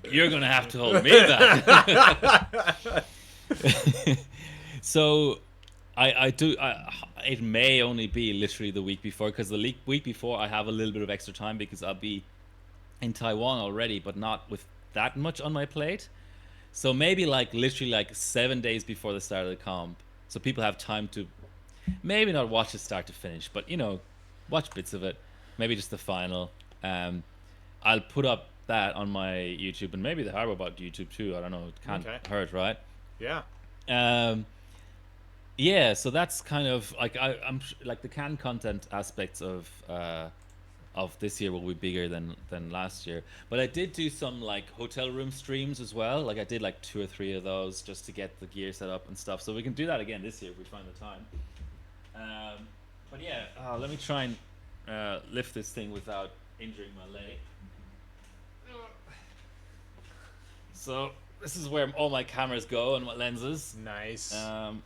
You're going to have to hold me back. So I do. It may only be literally the week before, because the week before I have a little bit of extra time because I'll be in Taiwan already, but not with that much on my plate. So maybe like literally like 7 days before the start of the comp, so people have time to maybe not watch it start to finish, but watch bits of it. Maybe just the final. Um, I'll put up that on my YouTube, and maybe the hardware about YouTube too. I don't know. It can't Okay. hurt, right? Yeah. Um, yeah. So that's kind of like I'm like the canned content aspects of this year will be bigger than last year. But I did do some like hotel room streams as well. Like I did like 2 or 3 of those just to get the gear set up and stuff. So we can do that again this year if we find the time. But yeah, let me try and lift this thing without injuring my leg. So this is where all my cameras go and my lenses. Nice. Um,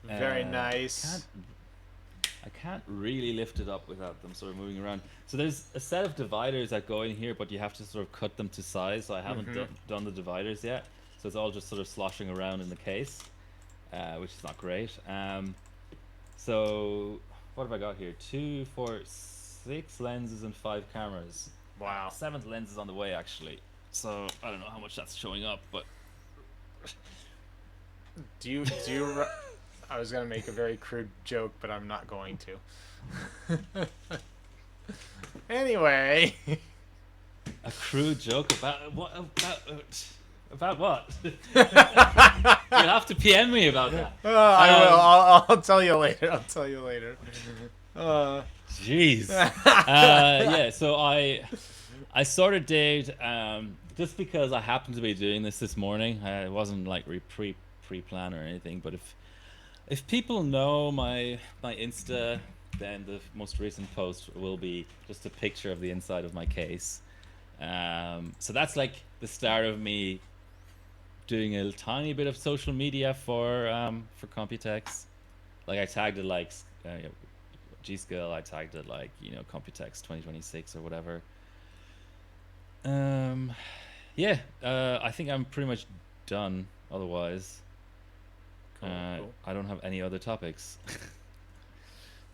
Very nice. I can't really lift it up without them sort of moving around. So there's a set of dividers that go in here, but you have to sort of cut them to size. So I haven't done the dividers yet. So it's all just sort of sloshing around in the case, which is not great. So what have I got here? 2, 4, 6 lenses and 5 cameras. Wow. 7th lens is on the way actually. So I don't know how much that's showing up, but Do you I was gonna make a very crude joke, but I'm not going to. Anyway. a crude joke about what? About what? You'll have to PM me about that. I will. I'll tell you later. I'll tell you later. Jeez. Yeah. So I sort of did just because I happened to be doing this morning. It wasn't like pre-plan or anything, but if people know my Insta, then the most recent post will be just a picture of the inside of my case. So that's like the start of me doing a tiny bit of social media for Computex. Like I tagged it like G-Skill, I tagged it like Computex 2026 or whatever. Yeah, I think I'm pretty much done otherwise. Cool. I don't have any other topics.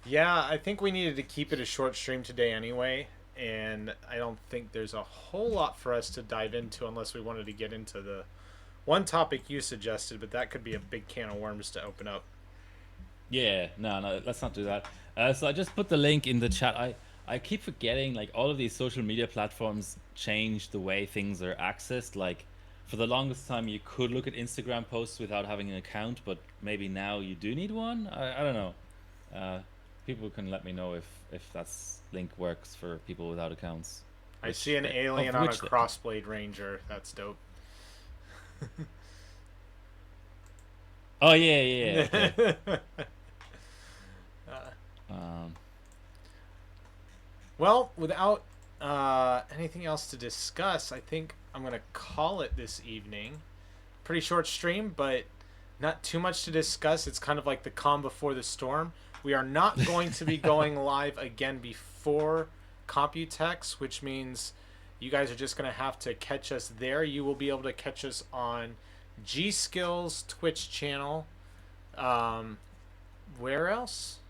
Yeah, I think we needed to keep it a short stream today anyway, and I don't think there's a whole lot for us to dive into unless we wanted to get into the one topic you suggested, but that could be a big can of worms to open up. Yeah, no, let's not do that. So I just put the link in the chat. I keep forgetting, like, all of these social media platforms change the way things are accessed. Like, for the longest time, you could look at Instagram posts without having an account, but maybe now you do need one. I don't know. People can let me know if that's link works for people without accounts. I see an alien on a Crossblade Ranger. That's dope. Oh yeah. Okay. Well, without anything else to discuss, I think I'm going to call it this evening. Pretty short stream, but not too much to discuss. It's kind of like the calm before the storm. We are not going to be going live again before Computex, which means you guys are just going to have to catch us there. You will be able to catch us on G-Skill's Twitch channel. Where else?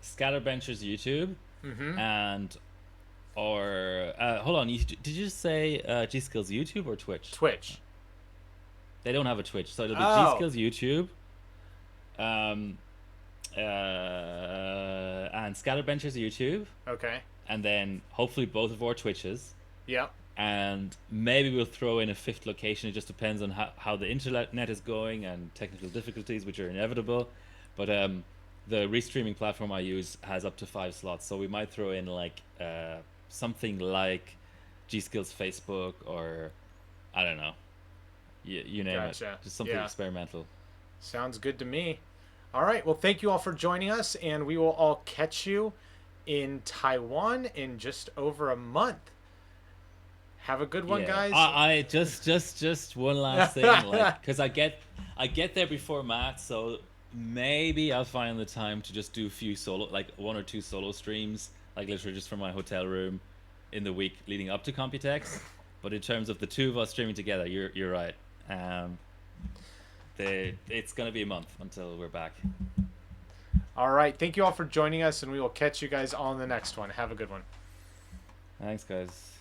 Scatterbencher's YouTube. Mm-hmm. And hold on, did you just say G-Skill's YouTube or Twitch? Twitch. They don't have a Twitch, so it'll be G-Skill's YouTube, and Scatterbencher's YouTube. Okay. And then hopefully both of our Twitches. Yep. And maybe we'll throw in a 5th location. It just depends on how the internet is going and technical difficulties, which are inevitable. But the restreaming platform I use has up to 5 slots, so we might throw in like something like G-Skill's Facebook, or I don't know, you name it, just something experimental. Sounds good to me. All right, well, thank you all for joining us, and we will all catch you in Taiwan in just over a month. Have a good one, guys. I just one last thing, like, because I get there before Matt, so maybe I'll find the time to just do a few solo, like 1 or 2 solo streams, like literally just from my hotel room in the week leading up to Computex. But in terms of the 2 of us streaming together, you're right. It's gonna be a month until we're back. All right, thank you all for joining us, and we will catch you guys all in the next one. Have a good one. Thanks, guys.